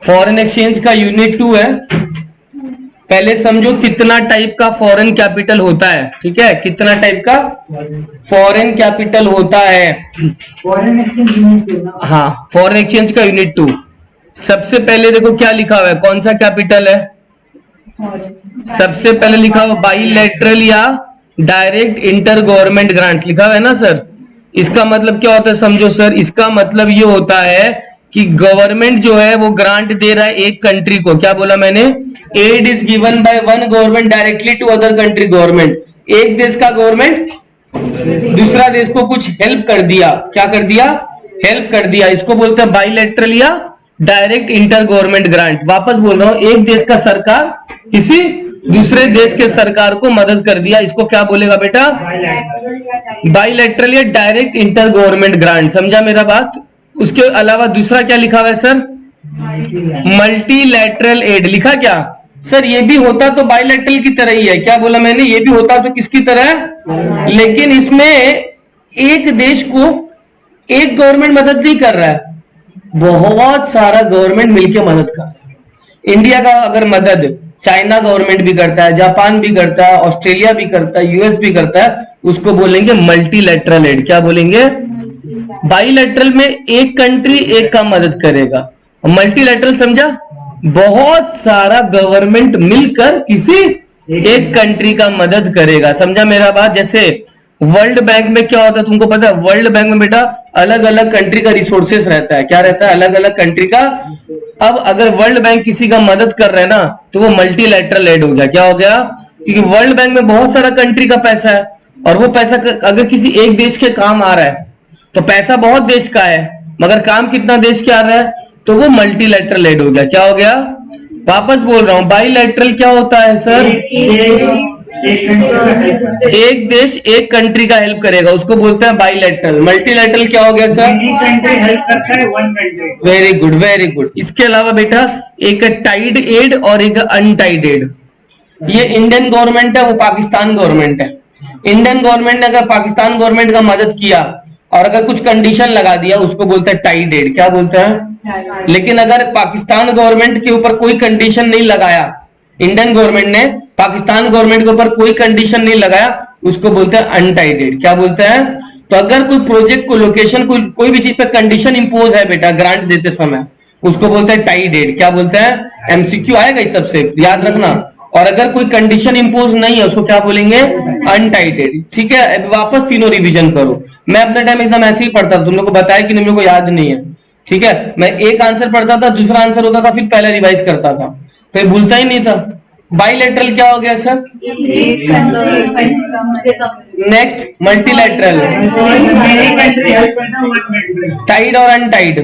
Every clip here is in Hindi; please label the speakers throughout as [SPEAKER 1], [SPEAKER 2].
[SPEAKER 1] फॉरेन एक्सचेंज का यूनिट 2 है। पहले समझो कितना टाइप का फॉरेन कैपिटल होता है, ठीक है, कितना टाइप का फॉरेन कैपिटल होता है।
[SPEAKER 2] फॉरेन एक्सचेंज यूनिट,
[SPEAKER 1] हाँ, फॉरेन एक्सचेंज का यूनिट 2। सबसे पहले देखो क्या लिखा हुआ है, कौन सा कैपिटल है। सबसे पहले लिखा हुआ बाइलैटरल या डायरेक्ट इंटर गवर्नमेंट ग्रांट्स लिखा हुआ है ना सर। इसका मतलब क्या होता है समझो सर, इसका मतलब ये होता है कि गवर्नमेंट जो है वो ग्रांट दे रहा है एक कंट्री को। क्या बोला मैंने, aid is given by one government directly to other country government. एक देश का गवर्नमेंट दूसरा देश को कुछ हेल्प कर दिया, क्या कर दिया, हेल्प कर दिया। इसको बोलते हैं बाइलैटरल या डायरेक्ट इंटर गवर्नमेंट ग्रांट। वापस बोल रहा हूं, एक देश का सरकार किसी दूसरे देश के सरकार को मदद कर दिया, इसको क्या बोलेगा बेटा, बाइलैटरल या डायरेक्ट इंटर गवर्नमेंट ग्रांट। समझा मेरा बात। उसके अलावा दूसरा क्या लिखा हुआ है सर, मल्टीलैटरल एड लिखा क्या सर। ये भी होता तो बाइलैटरल की तरह ही है। क्या बोला मैंने, ये भी होता तो किसकी तरह, लेकिन इसमें एक देश को एक गवर्नमेंट मदद नहीं कर रहा है, बहुत सारा गवर्नमेंट मिलकर मदद कर रहा है। इंडिया का अगर मदद चाइना गवर्नमेंट भी करता है, जापान भी करता है, ऑस्ट्रेलिया भी करता है, यूएस भी करता है, उसको बोलेंगे मल्टीलैटरल एड। क्या बोलेंगे, बाइलैटरल में एक कंट्री एक का मदद करेगा, मल्टीलैटरल समझा, बहुत सारा गवर्नमेंट मिलकर किसी एक कंट्री का मदद करेगा। समझा मेरा बात। जैसे वर्ल्ड बैंक में क्या होता है तुमको पता है, वर्ल्ड बैंक में बेटा अलग अलग कंट्री का रिसोर्सेस रहता है। क्या रहता है, अलग अलग कंट्री का। अब अगर वर्ल्ड बैंक किसी का मदद कर रहा है ना, तो वो मल्टीलैटरल एड हो गया। क्या हो गया, क्योंकि वर्ल्ड बैंक में बहुत सारा कंट्री का पैसा है, और वो पैसा अगर किसी एक देश के काम आ रहा है, तो पैसा बहुत देश का है मगर काम कितना देश के आ रहा है, तो वो मल्टीलैटरल एड हो गया। क्या हो गया, वापस बोल रहा हूं, बाइलैटरल क्या होता है सर, एक देश एक कंट्री का हेल्प करेगा, उसको बोलते हैं बाइलैटरल। मल्टीलैटरल क्या हो गया sir, very good very good. इसके अलावा बेटा एक टाइड एड और एक अनटाइड एड। ये इंडियन गवर्नमेंट है, वो पाकिस्तान गवर्नमेंट है। इंडियन गवर्नमेंट ने अगर पाकिस्तान गवर्नमेंट का मदद किया और अगर कुछ कंडीशन लगा दिया, उसको बोलते हैं टाइड एड। क्या बोलते हैं, लेकिन अगर पाकिस्तान गवर्नमेंट के ऊपर कोई कंडीशन नहीं लगाया, इंडियन गवर्नमेंट ने पाकिस्तान गवर्नमेंट के ऊपर कोई कंडीशन नहीं लगाया, उसको बोलते हैं अनटाइड एड। क्या बोलते हैं, तो अगर कोई प्रोजेक्ट को लोकेशन कोई भी चीज पे कंडीशन इंपोज है बेटा ग्रांट देते समय, उसको बोलते हैं टाइड एड। क्या बोलते हैं, एमसीक्यू आएगा इस सबसे, याद रखना। और अगर कोई कंडीशन इंपोज नहीं है, उसको क्या बोलेंगे, अनटाइड एड। ठीक है, अब वापस तीनों रिवीजन करो। मैं अपने टाइम एकदम ऐसे ही पढ़ता था, तुम लोग को बताया कि तुम लोग को याद नहीं है। ठीक है, मैं एक आंसर पढ़ता था, दूसरा आंसर होता था, फिर पहले रिवाइज करता था, फिर भूलता ही नहीं था। बाइलैटरल क्या हो गया सर, नेक्स्ट मल्टीलैटरल, टाइड और अनटाइड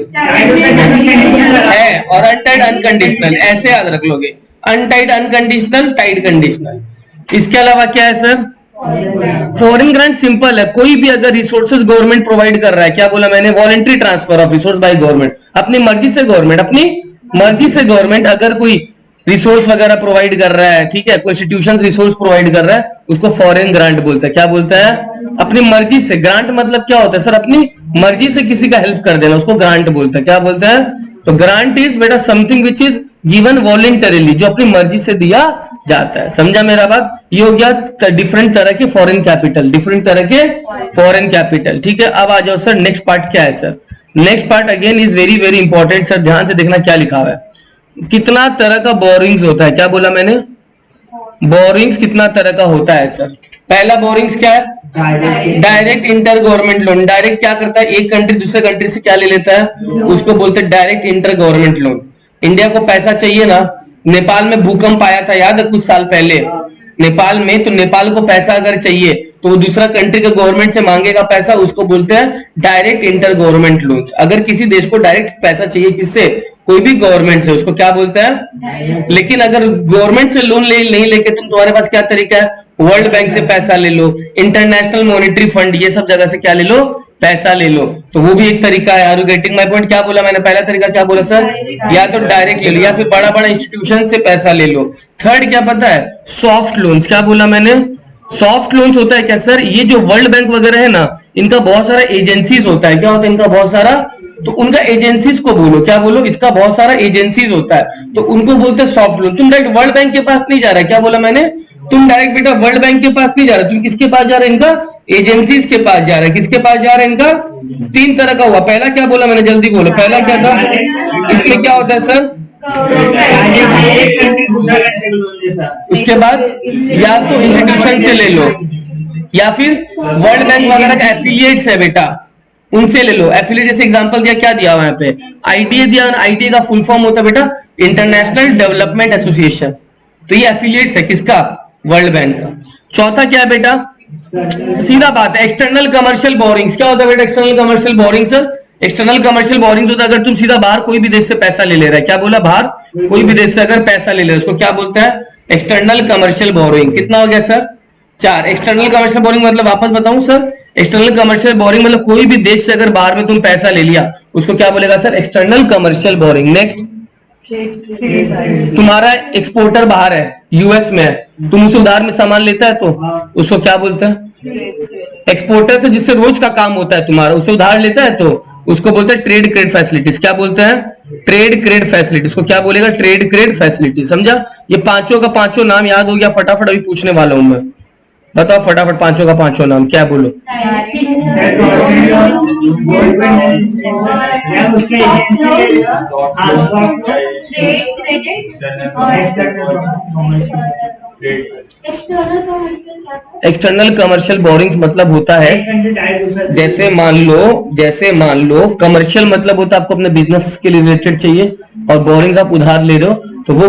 [SPEAKER 1] है, और अनटाइड अनकंडीशनल, ऐसे याद रख लोगे, अनटाइड अनकंडीशनल, टाइड कंडीशनल। इसके अलावा क्या है सर, फॉरेन ग्रांट सिंपल है, कोई भी अगर रिसोर्सेज गवर्नमेंट प्रोवाइड कर रहा है, क्या बोला मैंने, voluntary transfer of resource by government, अपनी मर्जी से गवर्नमेंट, अपनी मर्जी से गवर्नमेंट अगर कोई रिसोर्स वगैरह प्रोवाइड कर रहा है, ठीक है, कोई इंस्टीट्यूशन रिसोर्स प्रोवाइड कर रहा है, उसको फॉरेन ग्रांट बोलता है। क्या बोलता है, अपनी मर्जी से। ग्रांट मतलब क्या होता है सर, अपनी मर्जी से किसी का हेल्प कर देना, उसको ग्रांट बोलता है। क्या बोलता है, तो ग्रांट इज बेटा something which is given voluntarily, जो अपनी मर्जी से दिया जाता है। समझा मेरा बात। ये हो गया डिफरेंट तरह के फॉरेन कैपिटल, डिफरेंट तरह के फॉरेन कैपिटल। ठीक है, अब आ जाओ सर, नेक्स्ट पार्ट क्या है sir. Next part again is very very important sir, ध्यान से देखना क्या लिखा हुआ है। कितना तरह का बोरिंग्स होता है, क्या बोला मैंने, बोरिंग्स कितना तरह का होता है सर। पहला बोरिंग्स क्या है, direct inter government loan. Direct क्या करता है, एक कंट्री दूसरे कंट्री से क्या ले लेता है, उसको बोलते हैं direct inter government loan. India को पैसा चाहिए ना, नेपाल में भूकंप आया था याद है कुछ साल पहले नेपाल में, तो नेपाल को पैसा अगर चाहिए तो वो दूसरा कंट्री के गवर्नमेंट से मांगेगा पैसा, उसको बोलते हैं डायरेक्ट इंटर गवर्नमेंट लोन। अगर किसी देश को डायरेक्ट पैसा चाहिए किससे, कोई भी गवर्नमेंट से, उसको क्या बोलते हैं। लेकिन अगर गवर्नमेंट से लोन नहीं लेके तुम्हारे पास क्या तरीका है, वर्ल्ड बैंक से पैसा ले लो, इंटरनेशनल मॉनेटरी फंड, ये सब जगह से क्या ले लो, पैसा ले लो, तो वो भी एक तरीका है। Are you getting my point. क्या बोला मैंने, पहला तरीका क्या बोला सर, या तो डायरेक्ट ले लो या फिर बड़ा बड़ा इंस्टीट्यूशन से पैसा ले लो। थर्ड क्या पता है, सॉफ्ट लोन्स। क्या बोला मैंने, सॉफ्ट लोन्स होता है क्या सर? ये जो वर्ल्ड बैंक वगैरह है ना, इनका बहुत सारा एजेंसीज होता है। क्या होता है इनका बहुत सारा? तो उनका एजेंसीज को बोलो, क्या बोलो? इसका बहुत सारा एजेंसीज होता है, तो उनको बोलते हैं सॉफ्ट लोन। तुम डायरेक्ट वर्ल्ड बैंक के पास नहीं जा रहा, क्या बोला मैंने? तुम डायरेक्ट बेटा वर्ल्ड बैंक के पास नहीं जा रहा, तुम किसके पास जा रहे? इनका एजेंसीज के पास जा रहा है। किसके पास जा रहे हैं? इनका तीन तरह का हुआ। पहला क्या बोला मैंने? जल्दी बोलो, पहला क्या था? इसमें क्या होता है सर? उसके बाद या तो इंस्टीट्यूशन से ले लो, या फिर वर्ल्ड बैंक वगैरह का एफिलिएट्स है बेटा, उनसे ले लो। एफिलिएट जैसे एग्जांपल दिया, क्या दिया वहां पे? आईडीए दिया। आईडीए का फुल फॉर्म होता है बेटा इंटरनेशनल डेवलपमेंट एसोसिएशन। तो ये एफिलिएट्स है किसका? वर्ल्ड बैंक का। चौथा क्या है बेटा? सीधा बात है, एक्सटर्नल कमर्शियल बोरिंग्स। क्या होता है बेटा external commercial boring? Sir external commercial borings होता है अगर तुम सीधा बाहर कोई भी देश से पैसा ले ले रहा है। क्या बोला? बाहर कोई भी देश से अगर पैसा ले ले रहा है उसको क्या बोलते हैं? External commercial boring. कितना हो गया सर? 4। एक्सटर्नल कमर्शियल बोरिंग मतलब वापस बताऊं सर, एक्सटर्नल कमर्शियल बोरिंग मतलब कोई भी देश से अगर बाहर में तुम पैसा ले लिया उसको क्या बोलेगा sir? External commercial boring. Next, तुम्हारा एक्सपोर्टर बाहर है, यूएस में है, तुम उसे उधार में सामान लेता है तो उसको क्या बोलते हैं? एक्सपोर्टर से जिससे रोज का काम होता है तुम्हारा, उसे उधार लेता है तो उसको बोलते हैं ट्रेड क्रेडिट फैसिलिटीज। क्या बोलते हैं? ट्रेड क्रेडिट फैसिलिटीज को क्या बोलेगा? Trade credit facility. समझा? ये पांचों का पांचों नाम याद हो गया? फटाफट अभी पूछने वाला हूं मैं, बताओ फटाफट पांचों का पांचों नाम क्या? बोलो। एक्सटर्नल कमर्शियल बोरिंग्स मतलब होता है, जैसे मान लो कमर्शियल मतलब होता है आपको अपने बिजनेस के लिए रिलेटेड चाहिए, और बोरिंग्स आप उधार ले रहे हो, तो वो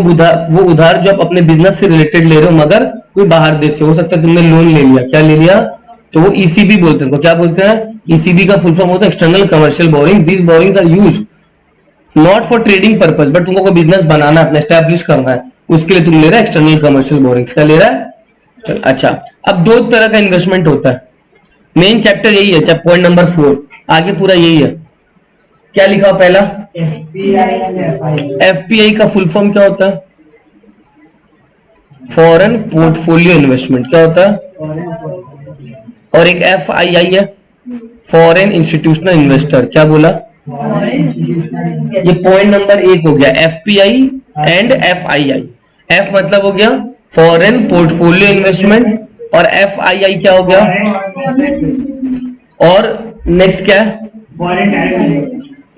[SPEAKER 1] उधार जो आप अपने बिजनेस से रिलेटेड ले रहे हो मगर कोई बाहर देश से हो सकता है, तुमने लोन ले लिया। क्या ले लिया? तो वो ईसीबी बोलते हैं। क्या बोलते हैं? ईसीबी का फुल फॉर्म होता है external commercial borrowings. These borrowings are used not for trading purpose, but तुमको कोई बिजनेस बनाना है, अपना एस्टैब्लिश करना है, उसके लिए तुम ले रहा है एक्सटर्नल कमर्शियल बोरिंग्स। क्या ले रहा है? चल अच्छा, अब दो तरह का इन्वेस्टमेंट होता है, मेन चैप्टर यही है, पॉइंट नंबर 4 आगे पूरा यही है। क्या लिखा हो पहला? एफपीआई का फुल फॉर्म क्या होता है? Foreign portfolio investment. क्या होता है? और एक एफआईआई है, फॉरेन इंस्टीट्यूशनल इन्वेस्टर। क्या बोला? ये पॉइंट नंबर 1 हो गया, एफपीआई एंड एफआईआई। एफ मतलब हो गया फॉरेन पोर्टफोलियो इन्वेस्टमेंट, और एफआईआई क्या हो गया? और नेक्स्ट क्या है?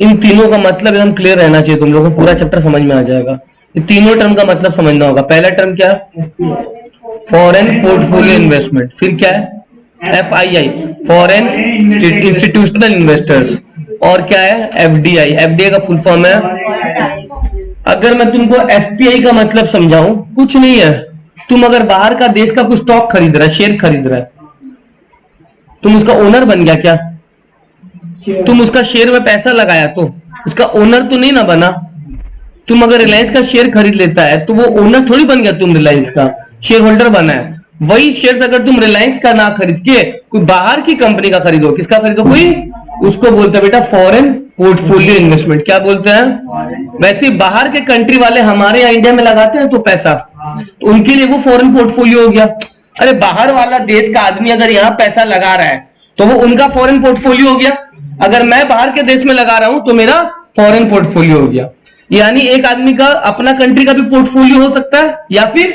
[SPEAKER 1] इन तीनों का मतलब एकदम क्लियर रहना चाहिए, तुम लोगों को पूरा चैप्टर समझ में आ जाएगा। ये तीनों टर्म का मतलब समझना होगा। पहला टर्म क्या है? Foreign portfolio investment. फिर क्या है? FII, foreign institutional investors. और क्या है? एफडीआई। एफडीआई का फुल फॉर्म है, अगर मैं तुमको एफपीआई का मतलब समझाऊं, कुछ नहीं है, तुम अगर बाहर का देश का कुछ स्टॉक खरीद रहा है, शेयर खरीद रहा है, तुम उसका ओनर बन गया क्या? तुम उसका शेयर में पैसा लगाया तो उसका ओनर तो नहीं ना बना। तुम अगर रिलायंस का शेयर खरीद लेता है तो वो ओनर थोड़ी बन गया, तुम रिलायंस का शेयर होल्डर बना है। वही शेयर अगर तुम रिलायंस का ना खरीद के कोई बाहर की कंपनी का खरीदो, किसका खरीदो? कोई, उसको बोलते हैं बेटा फॉरेन पोर्टफोलियो इन्वेस्टमेंट। क्या बोलते हैं? वैसे बाहर के कंट्री वाले हमारे यहाँ इंडिया में लगाते हैं तो पैसा, तो उनके लिए वो फॉरेन पोर्टफोलियो हो गया। अरे बाहर वाला देश का आदमी अगर यहाँ पैसा लगा रहा है तो वो उनका फॉरेन पोर्टफोलियो हो गया। अगर मैं बाहर के देश में लगा रहा हूं तो मेरा फॉरेन पोर्टफोलियो हो गया। यानी एक आदमी का अपना कंट्री का भी पोर्टफोलियो हो सकता है या फिर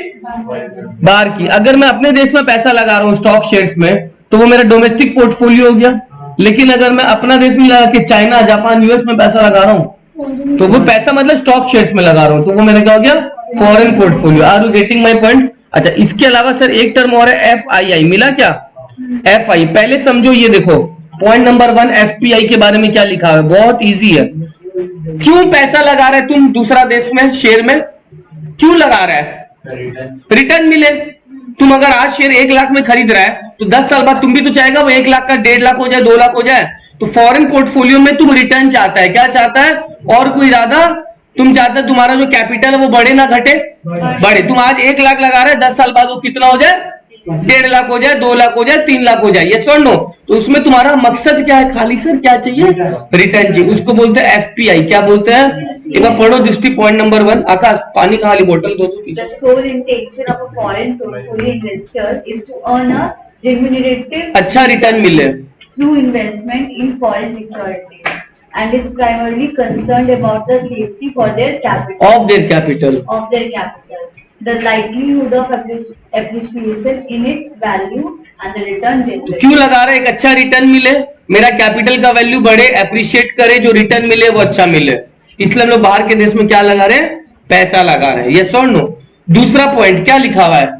[SPEAKER 1] बाहर की। अगर मैं अपने देश में पैसा लगा रहा हूं स्टॉक शेयर्स में तो वो मेरा डोमेस्टिक पोर्टफोलियो हो गया। लेकिन अगर मैं अपना देश में लगा के चाइना, जापान, यूएस में पैसा लगा रहा हूं तो वो पैसा मतलब स्टॉक शेयर्स में लगा रहा हूं तो वो मेरा क्या हो गया? Foreign portfolio. Are you getting my point? अच्छा, इसके अलावा सर एक टर्म और है, एफआईआई। मिला क्या? एफआई पहले समझो, ये देखो पॉइंट नंबर 1 एफपीआई के बारे में क्या लिखा है, बहुत इजी है। क्यों पैसा लगा रहे तुम दूसरा देश में शेयर में? क्यों लगा रहा है? रिटर्न मिले। तुम अगर आज शेयर 1 लाख में खरीद रहा है तो 10 साल बाद तुम भी तो चाहेगा वो 1 लाख का 1.5 लाख हो जाए, 2 लाख हो जाए। तो फॉरेन पोर्टफोलियो में तुम रिटर्न चाहता है। क्या चाहता है? और कोई इरादा? तुम चाहते तुम्हारा जो कैपिटल है वो बढ़े ना घटे? बढ़े। तुम आज 1 लाख लगा रहे हैं, 10 साल बाद वो कितना हो जाए? 1.5 लाख हो जाए, 2 लाख हो जाए, 3 लाख हो जाए, ये सुन लो। तो उसमें तुम्हारा मकसद क्या है? खाली सर क्या चाहिए? रिटर्न चाहिए। उसको बोलते हैं एफपीआई। क्या बोलते हैं? एक बार पढ़ो दृष्टि पॉइंट नंबर 1। आकाश पानी का खाली बोतल दो तो पीछे।
[SPEAKER 3] The sole intention of a foreign portfolio investor is to earn a remunerative
[SPEAKER 1] अच्छा रिटर्न मिले।
[SPEAKER 3] through investment in foreign securities and is primarily concerned about the safety for their capital.
[SPEAKER 1] Of their capital.
[SPEAKER 3] The likelihood of appreciation in its value and the return generated.
[SPEAKER 1] क्यों लगा रहे? एक अच्छा रिटर्न मिले, मेरा कैपिटल का वैल्यू बढ़े, अप्रिशिएट करे, जो रिटर्न मिले वो अच्छा मिले। इसलिए हम लोग बाहर के देश में क्या लगा रहे हैं? पैसा लगा रहे हैं। ये सुन लो। दूसरा पॉइंट क्या लिखा हुआ है?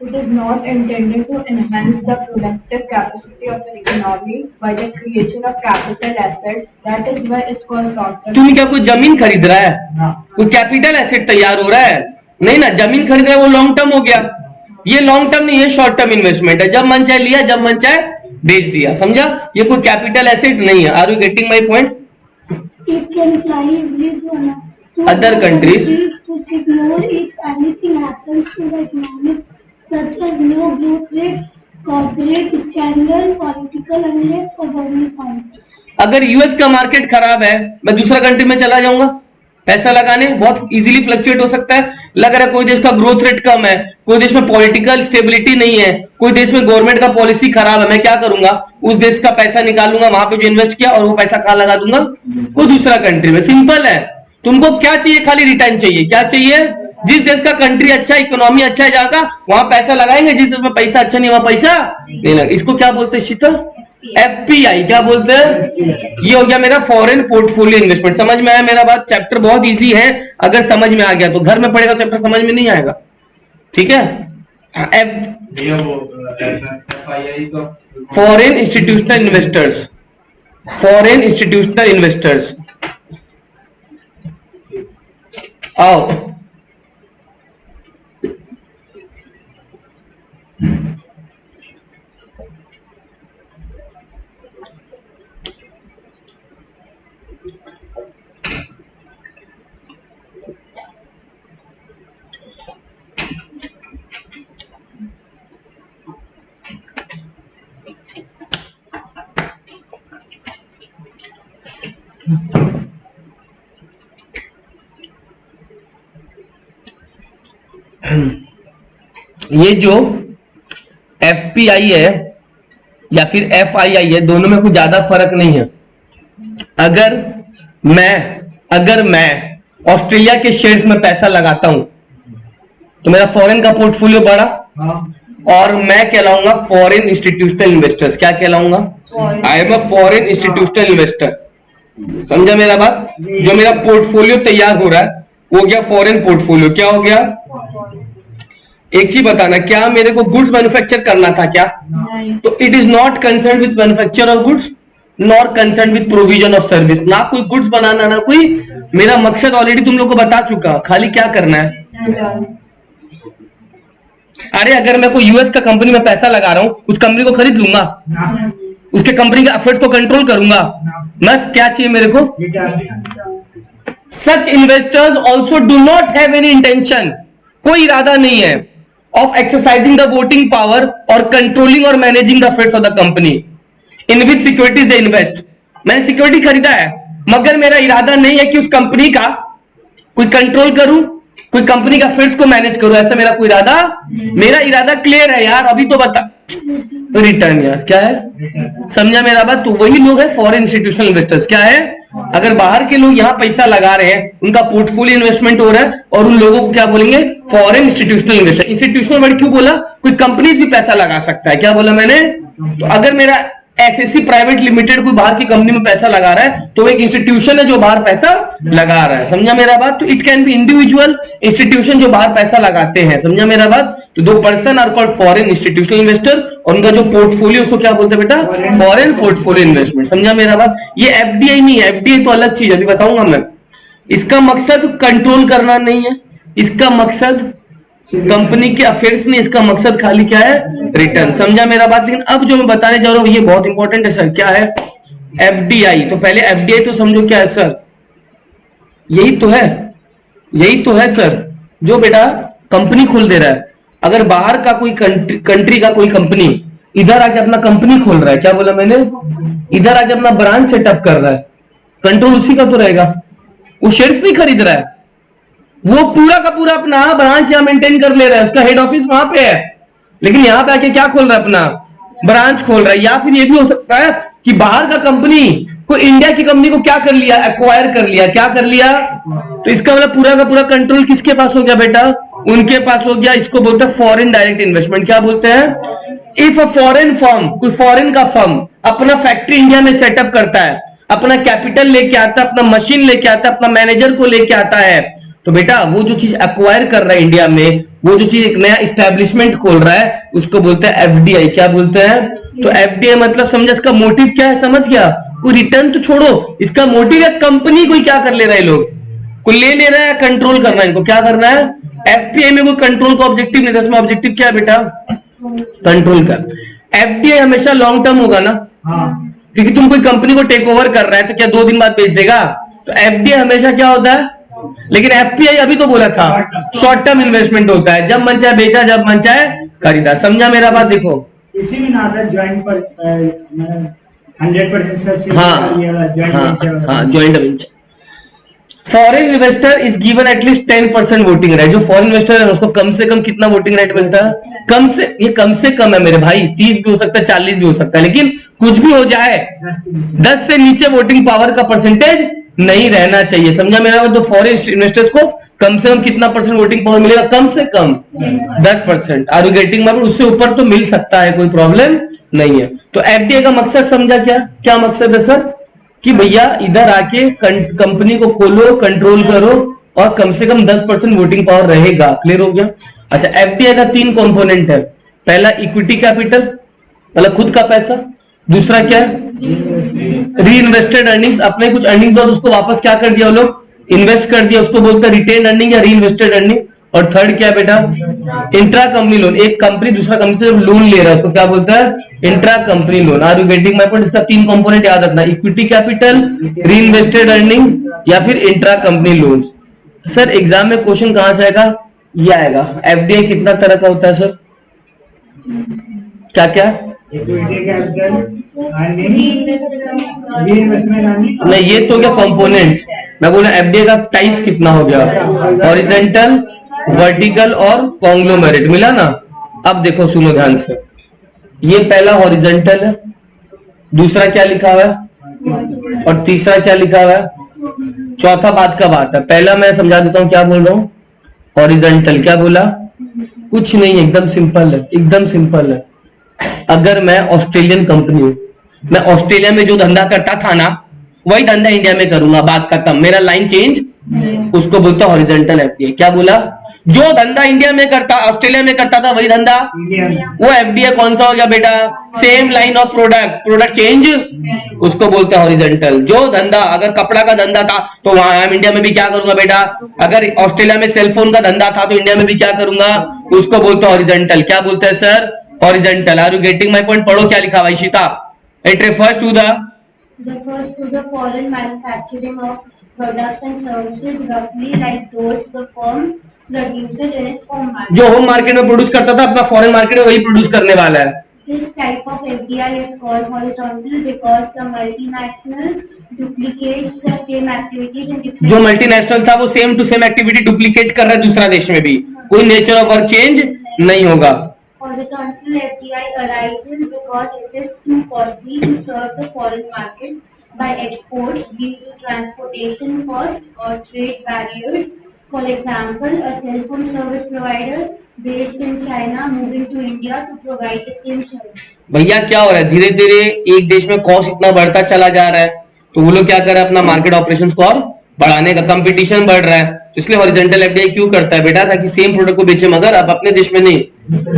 [SPEAKER 4] It is not intended to enhance the productive capacity of an economy by the creation of capital asset. That is why it's called short-term.
[SPEAKER 1] तुम क्या कोई जमीन खरीद रहा है?
[SPEAKER 2] ना।
[SPEAKER 1] कोई कैपिटल एसेट तैयार हो रहा है? नहीं ना। जमीन खरीद रहा है वो लॉन्ग टर्म हो गया। ये लॉन्ग टर्म नहीं, ये शॉर्ट टर्म इन्वेस्टमेंट है। जब मन चाहे लिया, जब मन चाहे बेच दिया। समझा? ये कोई कैपिटल एसेट नहीं है। Are you getting my point?
[SPEAKER 5] It can fly easily to
[SPEAKER 1] Other countries.
[SPEAKER 5] to secure if anything happens to the economy, such as low growth rate, corporate scandal, political unrest or government policy.
[SPEAKER 1] अगर यूएस का मार्केट खराब है, मैं दूसरा कंट्री में चला जाऊंगा पैसा लगाने। बहुत इजीली फ्लक्चुएट हो सकता है। लग रहा है कोई देश का ग्रोथ रेट कम है, कोई देश में पॉलिटिकल स्टेबिलिटी नहीं है, कोई देश में गवर्नमेंट का पॉलिसी खराब है, मैं क्या करूंगा? उस देश का पैसा निकालूंगा, वहां पे जो इन्वेस्ट किया, और वो पैसा कहां लगा दूंगा? कोई दूसरा कंट्री में। सिंपल है। तुमको क्या चाहिए? खाली रिटर्न चाहिए। क्या चाहिए? जिस देश का कंट्री अच्छा, इकोनॉमी अच्छा है जाएगा, वहां पैसा लगाएंगे। जिस देश में पैसा अच्छा नहीं, वहां पैसा नहीं लगा। इसको क्या बोलते हैं शीतल? एफपीआई। क्या बोलते हैं? ये हो गया मेरा फॉरेन पोर्टफोलियो इन्वेस्टमेंट। समझ में आया मेरा बात? चैप्टर बहुत इजी है, अगर समझ में आ गया तो। घर में पढ़ेगा चैप्टर समझ में नहीं आएगा। ठीक है? Foreign institutional investors. Foreign institutional investors आओ। ये जो एफपीआई है या फिर एफआईआई है, दोनों में कुछ ज्यादा फर्क नहीं है। अगर मैं ऑस्ट्रेलिया के शेयर्स में पैसा लगाता हूं तो मेरा फॉरेन का पोर्टफोलियो बढ़ा, और मैं कहलाऊंगा फॉरेन इंस्टीट्यूशनल इन्वेस्टर्स। क्या कहलाऊंगा? I am a foreign institutional investor. समझा मेरा बात? जो मेरा पोर्टफोलियो तैयार हो रहा है वो गया फॉरेन पोर्टफोलियो। क्या हो गया? एक चीज बताना, क्या मेरे को गुड्स मैन्युफैक्चर करना था क्या? तो it is not concern with manufacture of goods not concern with provision of service. ना कोई गुड्स बनाना, ना कोई। मेरा मकसद ऑलरेडी तुम लोग को बता चुका, खाली क्या करना है। अरे अगर मैं कोई यूएस का कंपनी में पैसा लगा रहा हूं, उस कंपनी को खरीद लूंगा, उसके कंपनी के अफेयर्स को कंट्रोल करूंगा, बस। क्या चाहिए मेरे को? Such investors also do not have any intention, कोई इरादा नहीं है, of exercising the voting power or controlling or managing the affairs of the company in which securities they invest. मैंने सिक्योरिटी खरीदा है, मगर मेरा इरादा नहीं है कि उस कंपनी का कोई कंट्रोल करूं, कोई कंपनी का अफेयर्स को मैनेज करूं। ऐसा मेरा कोई इरादा। मेरा इरादा क्लियर है यार, अभी तो बता। रिटर्न यार क्या है? समझा मेरा बात? तो वही लोग है फॉरेन इंस्टीट्यूशनल इन्वेस्टर्स। क्या है? अगर बाहर के लोग यहाँ पैसा लगा रहे हैं, उनका पोर्टफोलियो इन्वेस्टमेंट हो रहा है, और उन लोगों को क्या बोलेंगे? Foreign institutional investor. Institutional word क्यों बोला? कोई कंपनीज भी पैसा लगा सकता है। क्या बोला मैंने? तो अगर मेरा एसएससी प्राइवेट लिमिटेड कोई बाहर की कंपनी में पैसा लगा रहा है, तो एक इंस्टीट्यूशन है जो बाहर पैसा लगा रहा है। समझा मेरा बात? तो it can be individual institution जो बाहर पैसा लगाते हैं। समझा मेरा बात? तो दो person are called foreign institutional investor, और उनका जो पोर्टफोलियो उसको क्या बोलते हैं बेटा? Foreign portfolio investment. समझा मेरा बात? ये एफडीआई नहीं है, एफडीआई तो अलग चीज है, अभी बताऊंगा मैं। इसका मकसद कंट्रोल करना नहीं है, इसका मकसद कंपनी के अफेयर्स नहीं, इसका मकसद खाली क्या है? रिटर्न। समझा मेरा बात? लेकिन अब जो मैं बताने जा रहा हूं ये बहुत इंपॉर्टेंट है सर। क्या है? एफडीआई। तो पहले एफडीआई तो समझो क्या है सर। यही तो है, यही तो है सर, जो बेटा कंपनी खोल दे रहा है, अगर बाहर का कोई कंट्री का कोई कंपनी इधर आके अपना कंपनी खोल रहा है, क्या बोला मैंने, इधर आके अपना ब्रांच सेटअप कर रहा है, कंट्रोल उसी का तो रहेगा। वो शेयर्स नहीं खरीद रहा है, वो पूरा का पूरा अपना ब्रांच यहाँ मेंटेन कर ले रहा है, उसका हेड ऑफिस वहां पे है, लेकिन यहाँ पे आके क्या खोल रहा है, अपना ब्रांच खोल रहा है। या फिर ये भी हो सकता है कि बाहर का कंपनी को इंडिया की कंपनी को क्या कर लिया, एक्वायर कर लिया, क्या कर लिया, तो इसका मतलब पूरा का पूरा कंट्रोल किसके पास हो गया बेटा, उनके पास हो गया। इसको बोलते हैं फॉरेन डायरेक्ट इन्वेस्टमेंट। क्या बोलते हैं, इफ अ फॉरेन फर्म, कोई फॉरेन का फर्म अपना फैक्ट्री इंडिया में सेटअप करता है, अपना कैपिटल लेके आता है, अपना मशीन लेके आता है, अपना मैनेजर को लेके आता है, तो बेटा वो जो चीज एक्वायर कर रहा है इंडिया में, वो जो चीज एक नया इस्टेब्लिशमेंट खोल रहा है, उसको बोलते हैं एफडीआई। क्या बोलते हैं, तो एफडीआई मतलब समझ, इसका मोटिव क्या है, समझ गया, कोई रिटर्न तो छोड़ो, इसका मोटिव है कंपनी कोई क्या कर ले रहा है, लोग को ले रहा है, कंट्रोल करना है, इनको क्या करना है। एफडीआई में कोई कंट्रोल का ऑब्जेक्टिव नहीं था, इसमें ऑब्जेक्टिव क्या है बेटा, कंट्रोल का। एफडीआई हमेशा लॉन्ग टर्म होगा ना, क्योंकि तुम कोई कंपनी को टेक ओवर कर रहा है तो क्या 2 दिन बाद बेच देगा, तो एफडीआई हमेशा क्या होता है। लेकिन एफपीआई अभी तो बोला था शॉर्ट टर्म इन्वेस्टमेंट होता है, जब मन चाहे बेचा, जब मन चाहे खरीदा। समझा मेरा बात, देखो
[SPEAKER 2] इसी में ना आता ज्वाइंट पर 100% सब्सिडी,
[SPEAKER 1] हाँ joint venture. Foreign investor is given at least 10% voting right. जो फॉरेन इन्वेस्टर है उसको कम से कम कितना वोटिंग राइट मिलता है, ये कम से कम है मेरे भाई, 30 भी हो सकता है, 40 भी हो सकता है, लेकिन कुछ भी हो जाए 10 से नीचे वोटिंग पावर का परसेंटेज नहीं रहना चाहिए। समझा मेरा मतलब, तो फॉरेन इन्वेस्टर्स को कम से कम कितना परसेंट वोटिंग पावर मिलेगा, कम से कम 10%। Are you getting my point, उससे ऊपर तो मिल सकता है, कोई प्रॉब्लम नहीं है। तो एफडीआई का मकसद समझा, क्या मकसद है सर, कि भैया इधर आके कंपनी को खोलो, कंट्रोल करो, और कम से कम 10% वोटिंग पावर रहेगा। क्लियर हो गया। अच्छा, एफडीआई का 3 कंपोनेंट है। पहला इक्विटी कैपिटल, मतलब खुद का पैसा। दूसरा क्या है, री इन्वेस्टेड अर्निंग्स, अपने कुछ अर्निंग्स और उसको वापस क्या कर दिया वो लोग, इन्वेस्ट कर दिया, उसको बोलते हैं रिटेन अर्निंग या री इन्वेस्टेड अर्निंग। और थर्ड क्या है बेटा, इंट्रा कंपनी लोन, एक कंपनी दूसरा कंपनी से लोन ले रहा है उसको क्या बोलता है, intra company loan. Are you getting my point. इसका 3 कंपोनेंट याद रखना, equity capital, reinvested earning या फिर intra company loan. Sir exam में क्वेश्चन कहां से आएगा, ये आएगा। एफडीआई कितना तरह का होता है सर, क्या क्या,
[SPEAKER 2] इक्विटी कैपिटल,
[SPEAKER 1] नहीं ये तो क्या कंपोनेंट्स, मैं बोला एफडीआई का टाइप्स कितना हो गया, हॉरिजॉन्टल, वर्टिकल और कॉन्ग्लोमेरेट, मिला ना। अब देखो सुनो ध्यान से, ये पहला हॉरिजॉन्टल है, दूसरा क्या लिखा हुआ है और तीसरा क्या लिखा हुआ है, चौथा बात का बात है। पहला मैं समझा देता हूं क्या बोल रहा हूं, हॉरिजॉन्टल क्या बोला, कुछ नहीं, एकदम सिंपल है, एकदम सिंपल है। अगर मैं ऑस्ट्रेलियन कंपनी हूं, मैं ऑस्ट्रेलिया में जो धंधा करता था ना वही धंधा इंडिया में करूंगा, बात खत्म, मेरा लाइन चेंज, उसको बोलता हॉरिजॉन्टल एफडीआई। क्या बोला, जो धंधा इंडिया में करता, ऑस्ट्रेलिया में करता था वही धंधा, वो एफडीआई कौन सा हो गया बेटा, same line of product change, उसको बोलते हैं हॉरिजॉन्टल। जो धंधा, अगर कपड़ा का धंधा था तो वहां हम इंडिया में भी क्या करूंगा बेटा, अगर ऑस्ट्रेलिया में सेलफोन का धंधा था तो इंडिया में भी क्या करूंगा, उसको बोलते हैं हॉरिजॉन्टल। क्या बोलते हैं sir, horizontal. Are you getting my point. पढ़ो क्या लिखा हुआ है शीता, it refers to
[SPEAKER 3] the foreign manufacturing of products and services roughly like those the firm produces in its home market.
[SPEAKER 1] जो होम मार्केट में प्रोड्यूस करता था अपना फॉरेन मार्केट में वही प्रोड्यूस करने वाला है।
[SPEAKER 3] This type of FDI is called horizontal because the multinational duplicates the same activities in different.
[SPEAKER 1] जो मल्टीनेशनल था वो same to same activity duplicate कर रहा है दूसरा देश में भी, कोई नेचर ऑफ वर्क चेंज नहीं होगा।
[SPEAKER 3] Horizontal FDI arises because it is too costly to serve the foreign market by exports due to transportation costs or trade barriers. For example, a cell phone service provider based in China moving to India to provide the same service.
[SPEAKER 1] भैया क्या हो रहा है, धीरे धीरे एक देश में कॉस्ट इतना बढ़ता चला जा रहा है, तो वो लोग क्या कर रहे हैं, अपना मार्केट ऑपरेशंस को और बढ़ाने का, कंपटीशन बढ़ रहा है, तो इसलिए हॉरिजॉन्टल एफडीआई क्यों करता है बेटा, ताकि सेम प्रोडक्ट को बेचे मगर अब अपने देश में नहीं,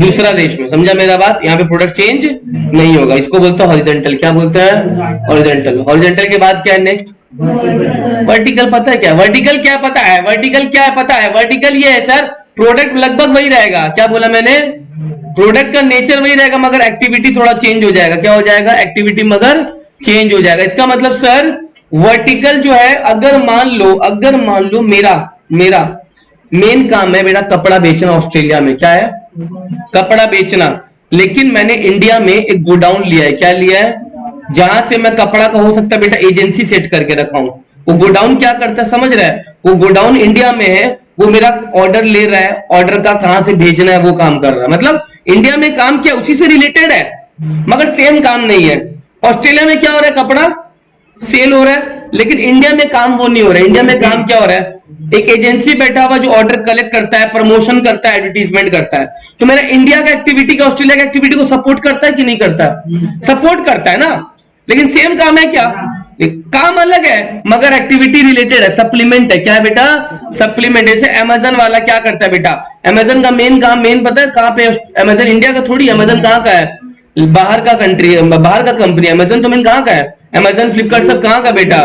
[SPEAKER 1] दूसरा देश में। समझा मेरा बात, यहाँ पे प्रोडक्ट चेंज नहीं होगा, इसको बोलते हैं हॉरिजॉन्टल। क्या बोलते हैं, हॉरिजॉन्टल। हॉरिजॉन्टल के बाद क्या है नेक्स्ट, वर्टिकल। पता है क्या वर्टिकल, क्या पता है वर्टिकल, क्या है पता है वर्टिकल, ये है सर, प्रोडक्ट लगभग वही रहेगा, क्या बोला मैंने, प्रोडक्ट का नेचर वही रहेगा मगर एक्टिविटी थोड़ा चेंज हो जाएगा। क्या हो जाएगा, एक्टिविटी मगर चेंज हो जाएगा। इसका मतलब सर वर्टिकल जो है, अगर मान लो मेरा मेन काम है बेटा कपड़ा बेचना ऑस्ट्रेलिया में, क्या है कपड़ा बेचना, लेकिन मैंने इंडिया में एक गोडाउन लिया है। क्या लिया है? जहां से मैं कपड़ा का हो सकता है बेटा एजेंसी सेट करके रखा हूं। वो गोडाउन क्या करता है समझ रहा है? वो गोडाउन इंडिया में है, वो मेरा ऑर्डर ले रहा है, ऑर्डर का कहां से भेजना है वो काम कर रहा है। मतलब इंडिया में काम क्या उसी से रिलेटेड है, मगर सेम काम नहीं है। ऑस्ट्रेलिया में क्या हो रहा है? कपड़ा सेल हो रहा है, लेकिन इंडिया में काम वो नहीं हो रहा है। इंडिया में काम क्या हो रहा है? एक एजेंसी बैठा हुआ जो ऑर्डर कलेक्ट करता है, प्रमोशन करता है, एडवर्टीजमेंट करता है। तो मेरा इंडिया का एक्टिविटी का ऑस्ट्रेलिया का एक्टिविटी को सपोर्ट करता है कि नहीं करता? सपोर्ट करता है ना, लेकिन सेम काम है क्या? काम अलग है मगर एक्टिविटी रिलेटेड है, सप्लीमेंट है। क्या है बेटा? सप्लीमेंट। जैसे अमेजन वाला क्या करता है बेटा? अमेजन का मेन काम मेन पता है कहां पे? अमेजन इंडिया का थोड़ी, अमेजन कहां का है? बाहर का कंट्री है, बाहर का कंपनी। अमेजन तो मेन कहां का है? अमेजन फ्लिपकार्ट सब कहां का बेटा?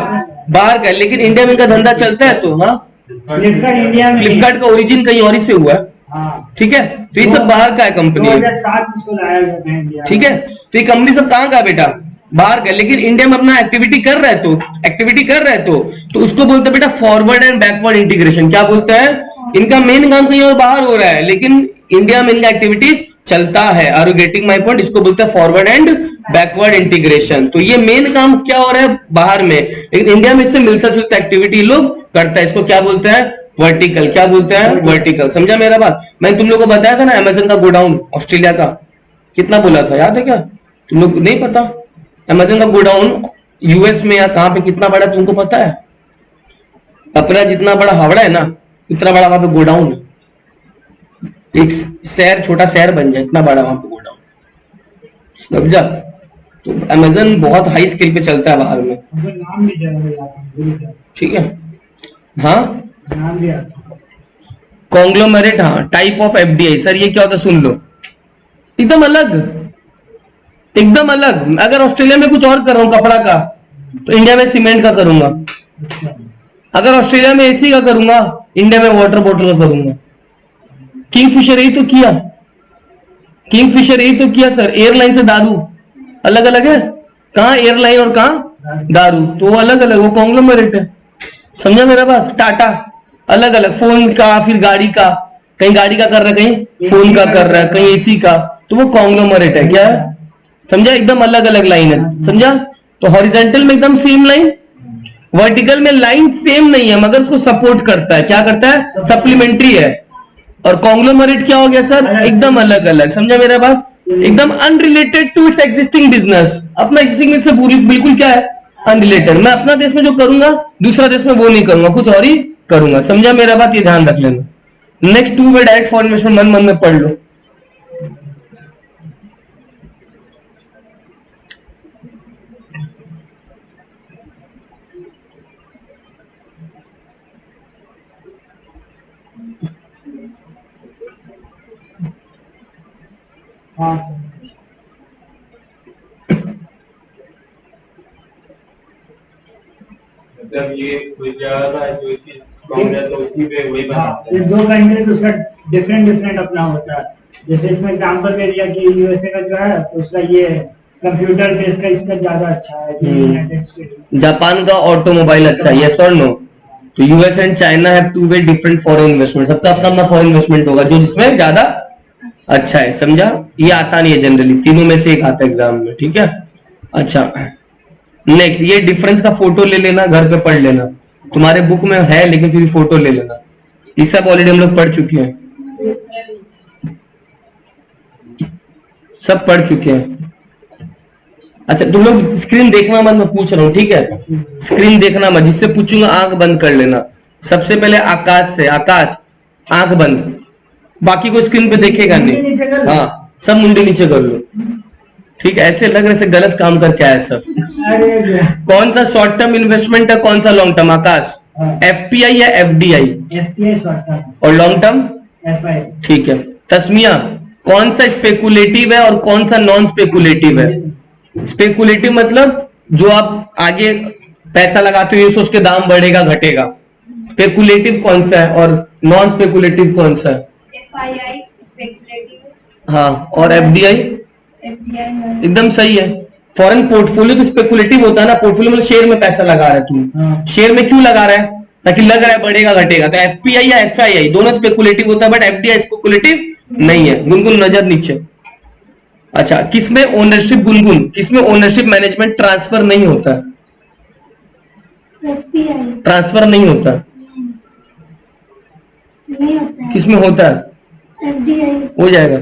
[SPEAKER 1] बाहर का। लेकिन इंडिया में का धंधा चलता है। तो हाँ,
[SPEAKER 2] फ्लिपकार्ट इंडिया में,
[SPEAKER 1] फ्लिपकार्ट का ओरिजिन कहीं और ही से हुआ है।
[SPEAKER 2] हाँ,
[SPEAKER 1] ठीक है, तो ये सब बाहर का है कंपनी।
[SPEAKER 2] 2007 में इसको लाया गया था इंडिया।
[SPEAKER 1] ठीक है, तो ये कंपनी सब कहां का है बेटा? बाहर का। लेकिन इंडिया में अपना एक्टिविटी कर रहा है, तो एक्टिविटी कर रहा है तो उसको बोलते हैं बेटा फॉरवर्ड एंड बैकवर्ड इंटीग्रेशन। क्या बोलते हैं? इनका मेन काम कहीं और बाहर हो रहा है, लेकिन इंडिया में इनका एक्टिविटीज चलता है। Are you getting my point? इसको बोलते हैं फॉरवर्ड एंड बैकवर्ड इंटीग्रेशन। तो ये मेन काम क्या हो रहा है बाहर में, लेकिन इंडिया में इससे मिलता जुलता एक्टिविटी लोग करता है। इसको क्या बोलते हैं? वर्टिकल। क्या बोलते हैं? वर्टिकल। समझा मेरा बात? मैंने तुम लोग को बताया था ना अमेजन का गोडाउन ऑस्ट्रेलिया का कितना बोला था, याद है क्या? तुम लोग नहीं पता? अमेजन का गोडाउन यूएस में या कहां पे कितना बड़ा तुमको पता है? अपना जितना बड़ा हावड़ा है ना इतना बड़ा वहां पे गोडाउन है। एक शहर, छोटा शहर बन जाए इतना बड़ा वहां पे गोडाउन। समझा? तो अमेजन बहुत हाई स्केल पे चलता है बाहर में।
[SPEAKER 2] नाम भी जरूर,
[SPEAKER 1] ठीक है, हाँ,
[SPEAKER 2] नाम भी आता है।
[SPEAKER 1] कॉन्ग्लोमेरेट। हाँ, टाइप ऑफ एफडीआई। सर ये क्या होता है सुन लो, एकदम अलग, एकदम अलग। अगर ऑस्ट्रेलिया में कुछ और कर रहा हूं कपड़ा का तो इंडिया में सीमेंट का करूंगा। अगर ऑस्ट्रेलिया में एसी का करूंगा इंडिया में वाटर बॉटल का करूंगा। किंगफिशर यही तो किया, किंगफिशर यही तो किया सर। एयरलाइन से दारू अलग अलग है, कहां एयरलाइन और कहां दारू, तो वो अलग अलग, वो कॉन्ग्लोमेरेट है। समझा मेरा बात? टाटा अलग अलग, फोन का फिर गाड़ी का, कहीं गाड़ी का कर रहा है कहीं फोन का कर रहा है, कहीं एसी का, तो वो कॉन्ग्लोमेरेट है। क्या है? समझा? एकदम अलग अलग लाइन है। समझा? तो हॉरिजॉन्टल में एकदम सेम लाइन, वर्टिकल में लाइन सेम नहीं है मगर उसको सपोर्ट करता है। क्या करता है? सप्लीमेंट्री है। और कॉन्ग्लोमेरेट क्या हो गया सर? एकदम अलग अलग। समझा मेरा बात? एकदम unrelated to its existing business. अपना एग्जिस्टिंग बिजनेस से बिल्कुल क्या है? अनरिलेटेड। मैं अपना देश में जो करूंगा दूसरा देश में वो नहीं करूंगा, कुछ और ही करूंगा। समझा मेरा बात? ये ध्यान रख लेना। Next two way direct foreign investment मन मन में पढ़ लो।
[SPEAKER 2] हाँ,
[SPEAKER 6] मतलब ये कोई जगह का जो चीज स्ट्रॉन्ग है तो उसी पे वही बनाते
[SPEAKER 2] ये
[SPEAKER 6] हैं।
[SPEAKER 2] दो कंट्री तो उसका डिफरेंट अपना होता है। जैसे इसमें एग्जांपल दे दिया कि यूएसए का जो है तो उसका ये कंप्यूटर बेस का इसका ज्यादा अच्छा है कि यूनाइटेड स्टेट्स।
[SPEAKER 1] जापान का ऑटोमोबाइल अच्छा है, यस और नो? तो US and China have two way different foreign investment. सबका अपना अपना फॉरेन इन्वेस्टमेंट होगा जो जिसमें ज्यादा अच्छा है। समझा? ये आता नहीं है जनरली, तीनों में से एक आता है एग्जाम में। ठीक है, अच्छा नेक्स्ट ये डिफरेंस का फोटो ले लेना, घर पे पढ़ लेना। तुम्हारे बुक में है लेकिन फिर फोटो ले लेना। ये सब ऑलरेडी हम लोग पढ़ चुके हैं, सब पढ़ चुके हैं। अच्छा तुम लोग स्क्रीन देखना मत, मैं पूछ रहा हूँ, ठीक है? स्क्रीन देखना मत, जिससे पूछूंगा आंख बंद कर लेना। सबसे पहले आकाश से, आकाश आंख बंद, बाकी को स्क्रीन पे देखेगा नहीं। हाँ सब मुंडे नीचे कर लो, ठीक है? ऐसे लग रहे से गलत काम करके आया सब। कौन सा शॉर्ट टर्म इन्वेस्टमेंट है, कौन सा लॉन्ग टर्म? आकाश एफपीआई या एफडीआई?
[SPEAKER 2] एफपीआई शॉर्ट टर्म
[SPEAKER 1] और लॉन्ग टर्म
[SPEAKER 2] एफआई।
[SPEAKER 1] ठीक है। तस्मिया कौन सा स्पेकुलेटिव है और कौन सा नॉन स्पेकुलेटिव है? स्पेकुलेटिव मतलब जो आप आगे पैसा लगाते हो ये सोच के दाम बढ़ेगा घटेगा। स्पेकुलेटिव कौन सा है और नॉन स्पेकुलेटिव कौन सा है?
[SPEAKER 3] FII स्पेकुलेटिव,
[SPEAKER 1] हाँ, और एफडीआई?
[SPEAKER 3] FDI
[SPEAKER 1] एकदम सही है। फॉरेन पोर्टफोलियो तो स्पेकुलेटिव होता है ना, पोर्टफोलियो मतलब शेयर में पैसा लगा रहा है तू। शेयर में क्यों लगा रहा है? ताकि लग रहा है बढ़ेगा घटेगा। तो एफपीआई या एफआईआई दोनों स्पेकुलेटिव होता है, बट एफडीआई स्पेकुलेटिव नहीं है। गुनगुन नजर नीचे। अच्छा, किसमें ओनरशिप, गुनगुन किसमें ओनरशिप मैनेजमेंट ट्रांसफर नहीं होता है?
[SPEAKER 5] एफपीआई
[SPEAKER 1] ट्रांसफर नहीं होता,
[SPEAKER 5] नहीं होता है।
[SPEAKER 1] किसमें होता है?
[SPEAKER 5] एफडीआई
[SPEAKER 1] हो जाएगा,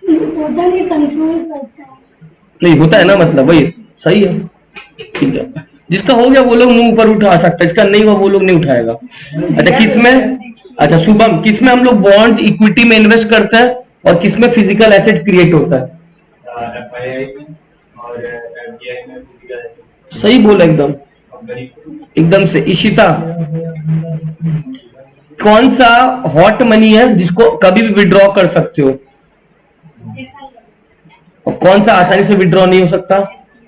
[SPEAKER 5] होता नहीं, कंट्रोल करता है।
[SPEAKER 1] नहीं होता है ना, मतलब वही सही है, ठीक है। जिसका हो गया वो लोग मुंह ऊपर उठा सकता है, जिसका नहीं हुआ वो लोग नहीं उठाएगा। अच्छा किसमें, अच्छा शुभम, किसमें हम लोग बॉन्ड्स इक्विटी में इन्वेस्ट करते हैं और किसमें फिजिकल एसेट क्रिएट होता है?
[SPEAKER 6] एफआईआई में और एफडीआई में फिजिकल एसेट।
[SPEAKER 1] सही बोला एकदम, एकदम से। इशिता, कौन सा हॉट मनी है जिसको कभी भी विड्रॉ कर सकते हो और कौन सा आसानी से विड्रॉ नहीं हो सकता?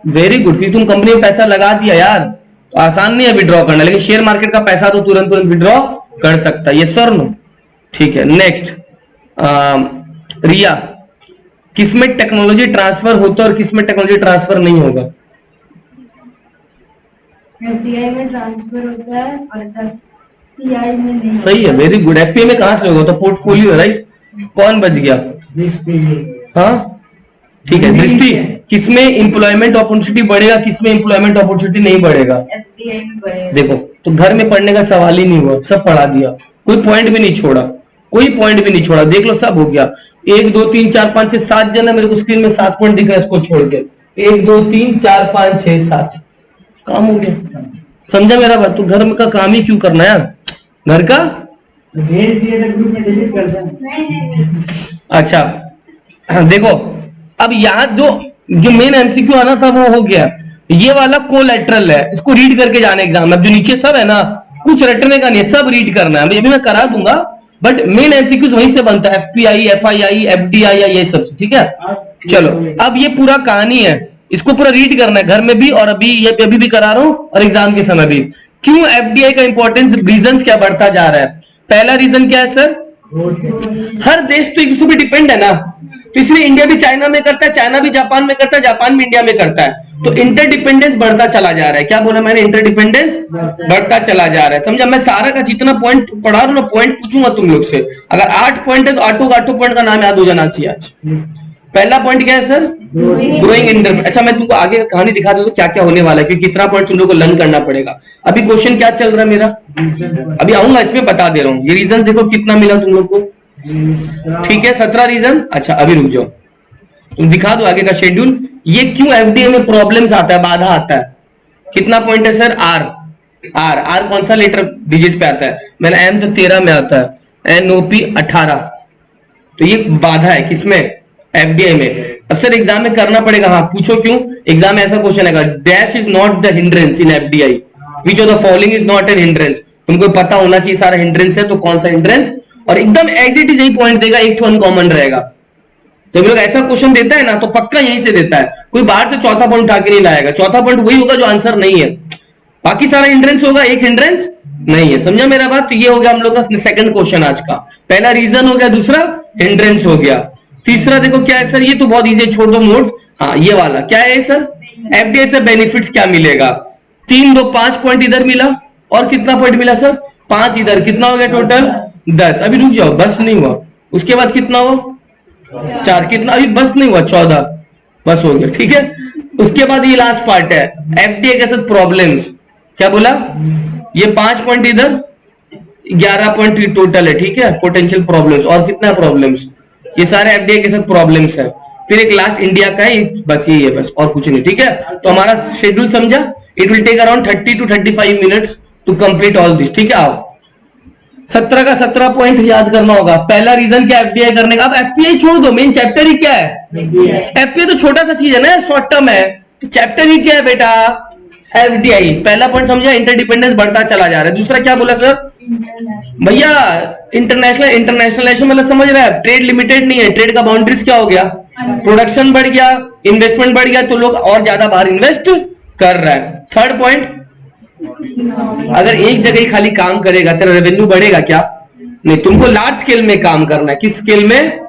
[SPEAKER 1] वेरी गुड, क्योंकि तुम कंपनी में पैसा लगा दिया यार, तो आसान नहीं है विड्रॉ करना, लेकिन शेयर मार्केट का पैसा तो तुरंत तुरंत विड्रॉ कर सकता है। ये सर नो, ठीक है। नेक्स्ट रिया, किसमें टेक्नोलॉजी ट्रांसफर होता है और किसमें टेक्नोलॉजी ट्रांसफर नहीं होगा?
[SPEAKER 4] एफडीआई में ट्रांसफर होता है और एफपीआई में नहीं।
[SPEAKER 1] सही है, वेरी गुड। एफपीआई में कहां से होगा? तो पोर्टफोलियो, राइट। कौन बच गया? हाँ ठीक है। दृष्टि, किसमें इंप्लॉयमेंट अपॉर्चुनिटी बढ़ेगा, किसमें इंप्लॉयमेंट अपॉर्चुनिटी नहीं बढ़ेगा?
[SPEAKER 4] एफडीआई में बढ़ेगा।
[SPEAKER 1] देखो, तो घर में पढ़ने का सवाल ही नहीं हुआ, सब पढ़ा दिया, कोई पॉइंट भी नहीं छोड़ा, कोई पॉइंट भी नहीं छोड़ा। देख लो, सब हो गया। 1 2 3 4 5 6 7 जन है, मेरे को स्क्रीन में 7 पॉइंट दिख रहा है, इसको छोड़ के 1 2 3 4 5 6 7 काम हो गया। समझा मेरा बात? तो घर में का काम ही क्यों करना है यार, घर का
[SPEAKER 2] भेज दिए थे ग्रुप में, डिलीट कर सकते।
[SPEAKER 1] अच्छा देखो, अब यहाँ जो मेन एमसीक्यू आना था वो हो गया। ये वाला कोलैटरल है, इसको रीड करके जाना एग्जाम में। अब जो नीचे सब है ना, कुछ रटने का नहीं है, सब रीड करना है। अभी मैं करा दूंगा, बट मेन एमसीक्यूज वहीं से बनता है, एफपीआई, एफआईआई, एफडीआई, ये सब, ठीक है। चलो, अब ये पूरा कहानी है, इसको पूरा रीड करना है घर में भी, और अभी भी करा रहा हूं और एग्जाम के समय भी। क्यों एफडीआई का इंपॉर्टेंस, रीजन क्या बढ़ता जा रहा है? पहला रीजन क्या है सर? हर देश तो एक दूसरे पे डिपेंड है ना, तो इसलिए इंडिया भी चाइना में करता है, चाइना भी जापान में करता है, जापान भी इंडिया में करता है, तो इंटरडिपेंडेंस बढ़ता चला जा रहा है। क्या बोला मैंने? इंटरडिपेंडेंस बढ़ता चला जा रहा है। समझा? मैं सारा का जितना पॉइंट पढ़ा रहा हूं ना, पॉइंट पूछूंगा तुम लोग से। अगर 8 पॉइंट है तो आठों पॉइंट का नाम याद हो जाना चाहिए आज। पहला पॉइंट क्या है सर? Growing inter. अच्छा, मैं तुमको आगे कहानी दिखा दूं तो क्या क्या होने वाला है, क्योंकि कितना पॉइंट तुम लोग को लर्न करना पड़ेगा। अभी क्वेश्चन क्या चल रहा है मेरा, अभी आऊंगा इसमें, बता दे रहा हूँ। ये रीजन देखो कितना मिला तुम लोग को, ठीक है, 17 रीजन। अच्छा अभी रुक जाओ, तुम दिखा दो आगे का शेड्यूल। ये क्यों एफडीए में प्रॉब्लम्स आता है, बाधा आता है? कितना पॉइंट है सर? आर कौन सा लेटर डिजिट पे आता है? मैंने एम तो 13 में आता है, एनओपी 18, तो ये बाधा है किसमें? एफडीआई में। अब सर एग्जाम में करना पड़ेगा, हाँ पूछो क्यों। एग्जाम में ऐसा क्वेश्चन आएगा, dash is not the hindrance in FDI, which of the following is not an hindrance. तुमको पता होना चाहिए सारा हिंड्रेंस है तो कौन सा हिंड्रेंस, और एकदम एज इट इज यही पॉइंट देगा, एक तो अनकॉमन रहेगा। तो हम लोग ऐसा क्वेश्चन देता है ना, तो पक्का यहीं से देता है, कोई बाहर से चौथा पॉइंट उठा के नहीं लाएगा। चौथा पॉइंट वही होगा जो आंसर नहीं है, बाकी सारा हिंड्रेंस होगा, एक हिंड्रेंस नहीं है। समझा मेरा बात? तो ये हो गया हम लोग का सेकंड क्वेश्चन आज का। पहला रीजन हो गया, दूसरा हिंड्रेंस हो गया, तीसरा देखो क्या है सर? ये तो बहुत इजी, छोड़ दो नोट्स। हाँ ये वाला क्या है सर? एफडीआई से बेनिफिट्स क्या मिलेगा? 3 2 5 पॉइंट इधर मिला, और कितना पॉइंट मिला सर? 5 इधर, कितना हो गया टोटल? 10। अभी रुक जाओ, बस नहीं हुआ, उसके बाद कितना हुआ? 4, कितना? अभी बस नहीं हुआ, 14, बस हो गया, ठीक है। उसके बाद ये लास्ट पार्ट है, एफडीआई के साथ प्रॉब्लम्स। क्या बोला? ये 5 पॉइंट इधर, 11 पॉइंट टोटल है, ठीक है, पोटेंशियल प्रॉब्लम्स। और कितना प्रॉब्लम्स? ये सारे एफडीआई के साथ प्रॉब्लम्स है। फिर एक लास्ट इंडिया का है, बस यही है, बस और कुछ नहीं, ठीक है। तो हमारा शेड्यूल समझा? It will take around 30 to 35 minutes to complete all this, ठीक है। आओ 17 का 17 पॉइंट याद करना होगा। पहला रीजन क्या एफडीआई करने का? अब एफपीआई छोड़ दो, मेन चैप्टर ही क्या है? एफपीआई तो छोटा सा चीज है ना, शॉर्ट टर्म है, तो चैप्टर ही क्या है बेटा? एफडीआई। पहला पॉइंट समझा, इंटरडिपेंडेंस बढ़ता चला जा रहा है। दूसरा क्या बोला सर? भैया इंटरनेशनलाइजेशन मतलब समझ रहा है, ट्रेड लिमिटेड नहीं है, ट्रेड का बाउंड्रीज क्या हो गया? प्रोडक्शन बढ़ गया, इन्वेस्टमेंट बढ़ गया, तो लोग और ज्यादा बाहर इन्वेस्ट कर रहा है। थर्ड पॉइंट, अगर एक जगह ही खाली काम करेगा तेरा रेवेन्यू बढ़ेगा क्या? नहीं, तुमको लार्ज स्केल में काम करना है। किस स्केल में?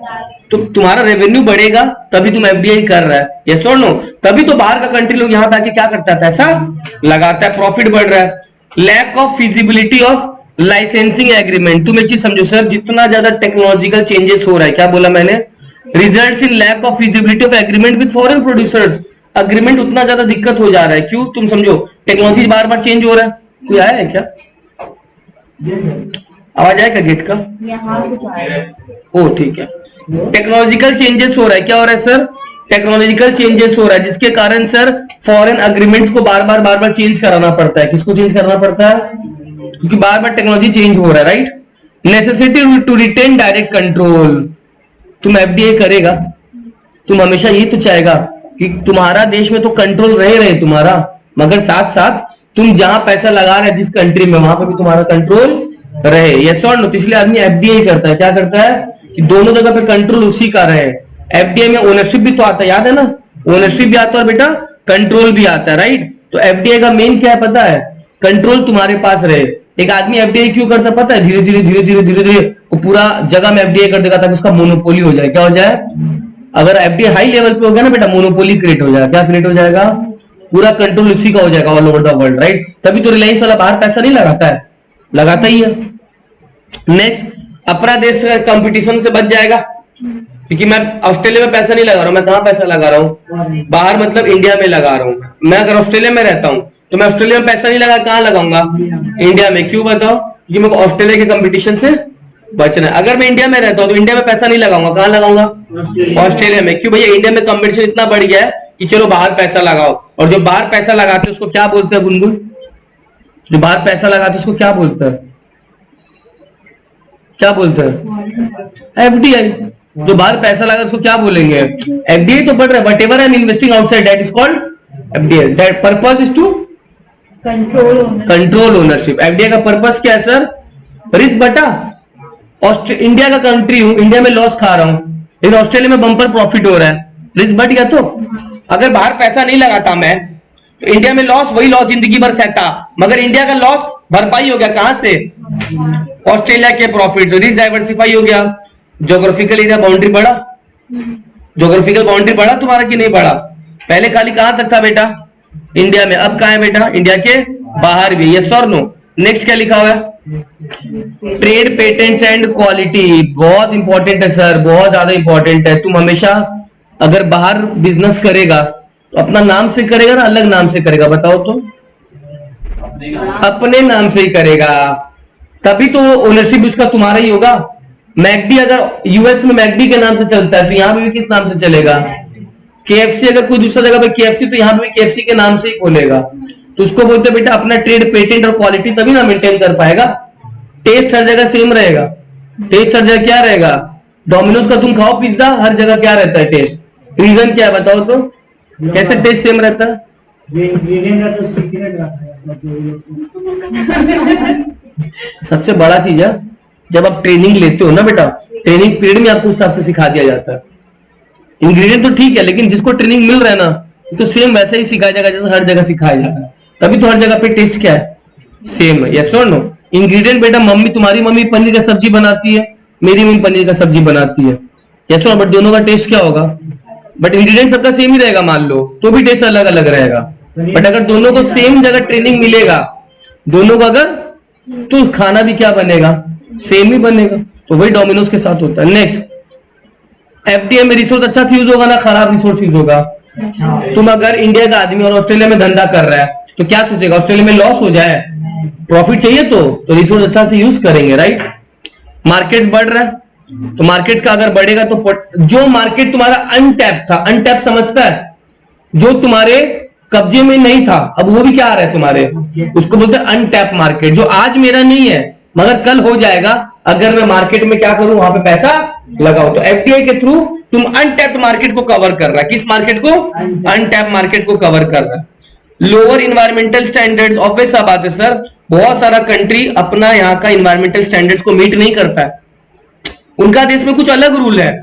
[SPEAKER 1] तो तुम्हारा रेवेन्यू बढ़ेगा तभी तुम एफडीआई कर रहा है, यस और नो? तभी तो बाहर का कंट्री लोग यहाँ पे आके क्या करता है? पैसा लगाता है, प्रॉफिट बढ़ रहा है। Lack of feasibility of licensing agreement. तुम एक चीज समझो सर, जितना ज्यादा टेक्नोलॉजिकल चेंजेस हो रहा है, क्या बोला मैंने, results in lack of feasibility of agreement with foreign producers. Agreement उतना ज्यादा दिक्कत हो जा रहा है, क्यों? तुम समझो टेक्नोलॉजी बार बार चेंज हो रहा है। कोई आया है क्या? आवाज आएगा गेट का? ओ ठीक है। टेक्नोलॉजिकल चेंजेस हो रहा है, क्या हो रहा है सर? टेक्नोलॉजिकल चेंजेस हो रहा है, जिसके कारण सर फॉरेन अग्रीमेंट्स को बार बार चेंज कराना पड़ता है। किसको चेंज करना पड़ता है? क्योंकि बार बार टेक्नोलॉजी चेंज हो रहा है, right. Necessity to retain direct control. तुम एफडीए करेगा, तुम हमेशा ये तो चाहेगा कि तुम्हारा देश में तो कंट्रोल रहे तुम्हारा, मगर साथ साथ तुम जहां पैसा लगा रहे जिस कंट्री में, वहां पर भी तुम्हारा कंट्रोल रहे। यस और नो? इसलिए आदमी एफडीए करता है। क्या करता है कि दोनों जगह पे कंट्रोल उसी का रहे। एफडीए में ओनरशिप भी तो आता है, याद है ना? ओनरशिप भी आता है और बेटा कंट्रोल भी आता है, राइट। तो एफडीए का मेन क्या है पता है? कंट्रोल तुम्हारे पास रहे। एक आदमी एफडीए क्यों करता है पता है? धीरे धीरे वो पूरा जगह में एफडीए कर देगा ताकि उसका मोनोपोली हो जाए। क्या हो जाए? अगर एफडीए हाई लेवल पे हो गया ना बेटा, मोनोपोली क्रिएट हो जाएगा। क्या क्रिएट हो जाएगा? पूरा कंट्रोल उसी का हो जाएगा all over the world, right. तभी तो रिलायंस वाला बाहर पैसा नहीं लगाता है, लगाता ही है। नेक्स्ट, अपना देश कंपटीशन से बच जाएगा, क्योंकि मैं ऑस्ट्रेलिया में पैसा नहीं लगा रहा हूं। मैं कहां पैसा लगा रहा हूं? बाहर, मतलब इंडिया में लगा रहा हूं। मैं अगर ऑस्ट्रेलिया में रहता हूं तो मैं ऑस्ट्रेलिया में पैसा नहीं लगा, कहां लगाऊंगा? इंडिया में। क्यों बताओ? क्योंकि मेरे को ऑस्ट्रेलिया के कंपटीशन से बचना है। अगर मैं इंडिया में रहता हूं तो इंडिया में पैसा नहीं लगाऊंगा, कहां लगाऊंगा? ऑस्ट्रेलिया में। क्यों भैया? इंडिया में कंपटीशन इतना बढ़ गया है कि चलो बाहर पैसा लगाओ। और जो बाहर पैसा लगाते हैं उसको क्या बोलते हैं गुनगुन? जो बाहर पैसा लगाते हैं उसको क्या बोलते हैं? क्या बोलते हैं? एफडीआई। जो बाहर पैसा लगा उसको क्या बोलेंगे? एफडीआई तो बढ़ रहा है। Whatever I am investing outside that is called FDI. That purpose is to control ownership. FDI का पर्पस क्या है सर? रिस्क बटा। इंडिया का कंट्री हूं, इंडिया में लॉस खा रहा हूं, लेकिन ऑस्ट्रेलिया में बम्पर प्रॉफिट हो रहा है, रिस्क बढ़ गया। तो अगर बाहर पैसा नहीं लगाता मैं तो इंडिया में लॉस, वही लॉस जिंदगी भर सहता, मगर इंडिया का लॉस भरपाई हो गया कहां से? ऑस्ट्रेलिया के प्रॉफिट। रिस्क डाइवर्सिफाई हो गया। ज्योग्राफिकल एरिया बाउंड्री बढ़ा। ज्योग्राफिकल बाउंड्री बढ़ा तुम्हारा कि नहीं बढ़ा? पहले खाली कहां तक था बेटा? इंडिया में। अब कहां है बेटा? इंडिया के बाहर भी। यस और नो? नेक्स्ट क्या लिखा हुआ है? Trade, patents and quality. बहुत इंपॉर्टेंट है सर, बहुत ज्यादा इंपॉर्टेंट है। तुम हमेशा अगर बाहर बिजनेस करेगा तो अपना नाम से करेगा ना अलग नाम से करेगा? बताओ तो। अपने नाम से ही करेगा, तभी तो ओनरशिप उसका तुम्हारा ही होगा। मैकडी अगर यूएस में मैकडी के नाम से चलता है तो यहाँ पे भी किस नाम से चलेगा? केएफसी। अगर कोई दूसरा जगह पे केएफसी तो यहाँ पे भी केएफसी के नाम से ही खोलेगा। तो उसको बोलते बेटा अपना ट्रेड, पेटेंट और क्वालिटी तभी ना मेंटेन कर पाएगा। टेस्ट हर जगह सेम रहेगा। टेस्ट हर जगह क्या रहेगा? डोमिनोज का तुम खाओ पिज्जा, हर जगह क्या रहता है? टेस्ट। रीजन क्या है बताओ तो? कैसे टेस्ट सेम रहता है? सबसे बड़ा चीज है जब आप ट्रेनिंग लेते हो ना बेटा, ट्रेनिंग पीरियड में आपको उस हिसाब से सिखा दिया जाता है। इंग्रेडिएंट तो ठीक है, लेकिन जिसको ट्रेनिंग मिल रहा है ना तो सेम वैसा ही सिखाया जाएगा जैसे हर जगह सिखाया जा रहा है। तभी तो हर जगह पे टेस्ट क्या है? सेम है। यस और नो? इंग्रेडिएंट बेटा, मम्मी, तुम्हारी मम्मी पनीर का सब्जी बनाती है, मेरी मम्मी पनीर का सब्जी बनाती है। यस और? बट दोनों का टेस्ट क्या होगा? बट इंग्रेडिएंट सबका सेम ही रहेगा मान लो, तो भी टेस्ट अलग अलग रहेगा। बट अगर दोनों को सेम जगह ट्रेनिंग मिलेगा, दोनों को अगर, तो खाना भी क्या बनेगा? सेम ही बनेगा। तो वही डोमिनोज के साथ होता है। नेक्स्ट, एफडीए में रिसोर्स अच्छा से यूज होगा ना खराब रिसोर्स यूज होगा? तुम अगर इंडिया का आदमी और ऑस्ट्रेलिया में धंधा कर रहा है तो क्या सोचेगा? ऑस्ट्रेलिया में लॉस हो जाए, प्रॉफिट चाहिए तो रिसोर्स अच्छा से यूज करेंगे, राइट। मार्केट्स बढ़ रहा है तो मार्केट का अगर बढ़ेगा तो जो मार्केट तुम्हारा अनटैप था, अनटैप समझता है, जो तुम्हारे कब्जे में नहीं था अब वो भी क्या आ रहा है तुम्हारे, उसको बोलते हैं अनटैप मार्केट। जो आज मेरा नहीं है मगर कल हो जाएगा अगर मैं मार्केट में क्या करूं, वहां पे पैसा लगाओ। तो एफडीआई के थ्रू तुम अनटैप्ड मार्केट को कवर कर रहा है। किस मार्केट को? अनटैप्ड मार्केट को कवर कर रहा है। लोअर इन्वायरमेंटल स्टैंडर्ड्स, ऑब्वियस सा बात है सर, बहुत सारा कंट्री अपना यहाँ का इन्वायरमेंटल स्टैंडर्ड्स को मीट नहीं करता है, उनका देश में कुछ अलग रूल है।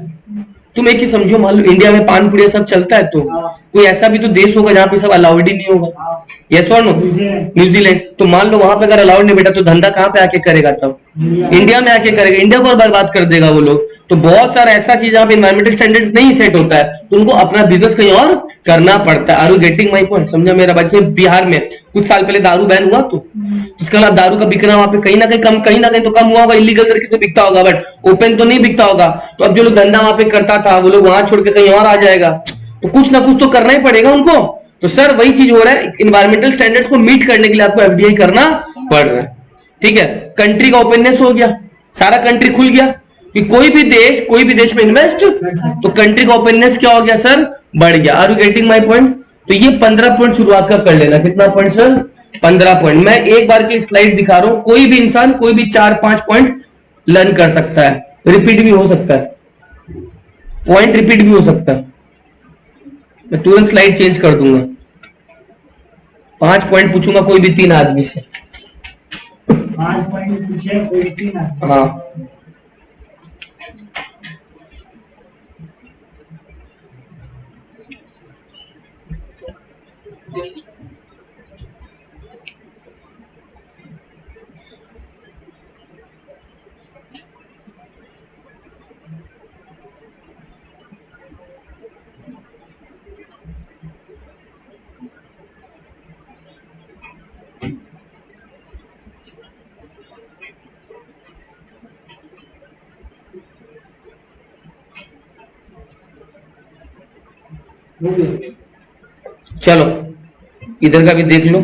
[SPEAKER 1] तुम एक चीज समझो, मान लो इंडिया में पान पुड़िया सब चलता है तो कोई ऐसा भी तो देश होगा जहां पे सब अलाउड ही नहीं होगा। यस और नो? न्यूजीलैंड। तो मान लो वहां पे अगर अलाउड नहीं बेटा तो धंधा कहां पे आके करेगा तब? इंडिया में आके करेगा, इंडिया को और बर्बाद कर देगा वो लोग। तो बहुत सारा ऐसा चीज यहाँ पे इन्वायरमेंटल स्टैंडर्ड्स नहीं सेट होता है, तो उनको अपना बिजनेस कहीं और करना पड़ता है। Are you getting my point? समझा मेरा बात? जैसे बिहार में कुछ साल पहले दारू बैन हुआ, तो उसके अलावा दारू का बिकना वहां पे कहीं ना कहीं तो कम हुआ होगा, इलीगल तरीके से बिकता होगा, बट ओपन तो नहीं बिकता होगा। तो अब जो लोग धंधा वहां पे करता था वो लोग वहां छोड़ के कहीं और आ जाएगा, तो कुछ ना कुछ तो करना ही पड़ेगा उनको। तो सर वही चीज हो रहा है, इन्वायरमेंटल स्टैंडर्ड्स को मीट करने के लिए आपको एफडीआई करना पड़ रहा है। ठीक है, कंट्री का ओपननेस हो गया, सारा कंट्री खुल गया कि कोई भी देश में इन्वेस्ट, तो कंट्री का ओपननेस क्या हो गया सर? बढ़ गया। Are you getting my point? तो ये 15 पॉइंट शुरुआत का कर लेना। कितना पॉइंट सर? 15 पॉइंट। मैं एक बार की स्लाइड दिखा रहा हूं, कोई भी इंसान कोई भी 4-5 पॉइंट लर्न कर सकता है, रिपीट भी हो सकता है, पॉइंट रिपीट भी हो सकता है। मैं तुरंत स्लाइड चेंज कर दूंगा। 5 पॉइंट पूछूंगा कोई भी 3 आदमी से।
[SPEAKER 2] 5 पॉइंट पूछे कोई 3 आदमी।
[SPEAKER 1] हाँ, चलो इधर का भी देख लो,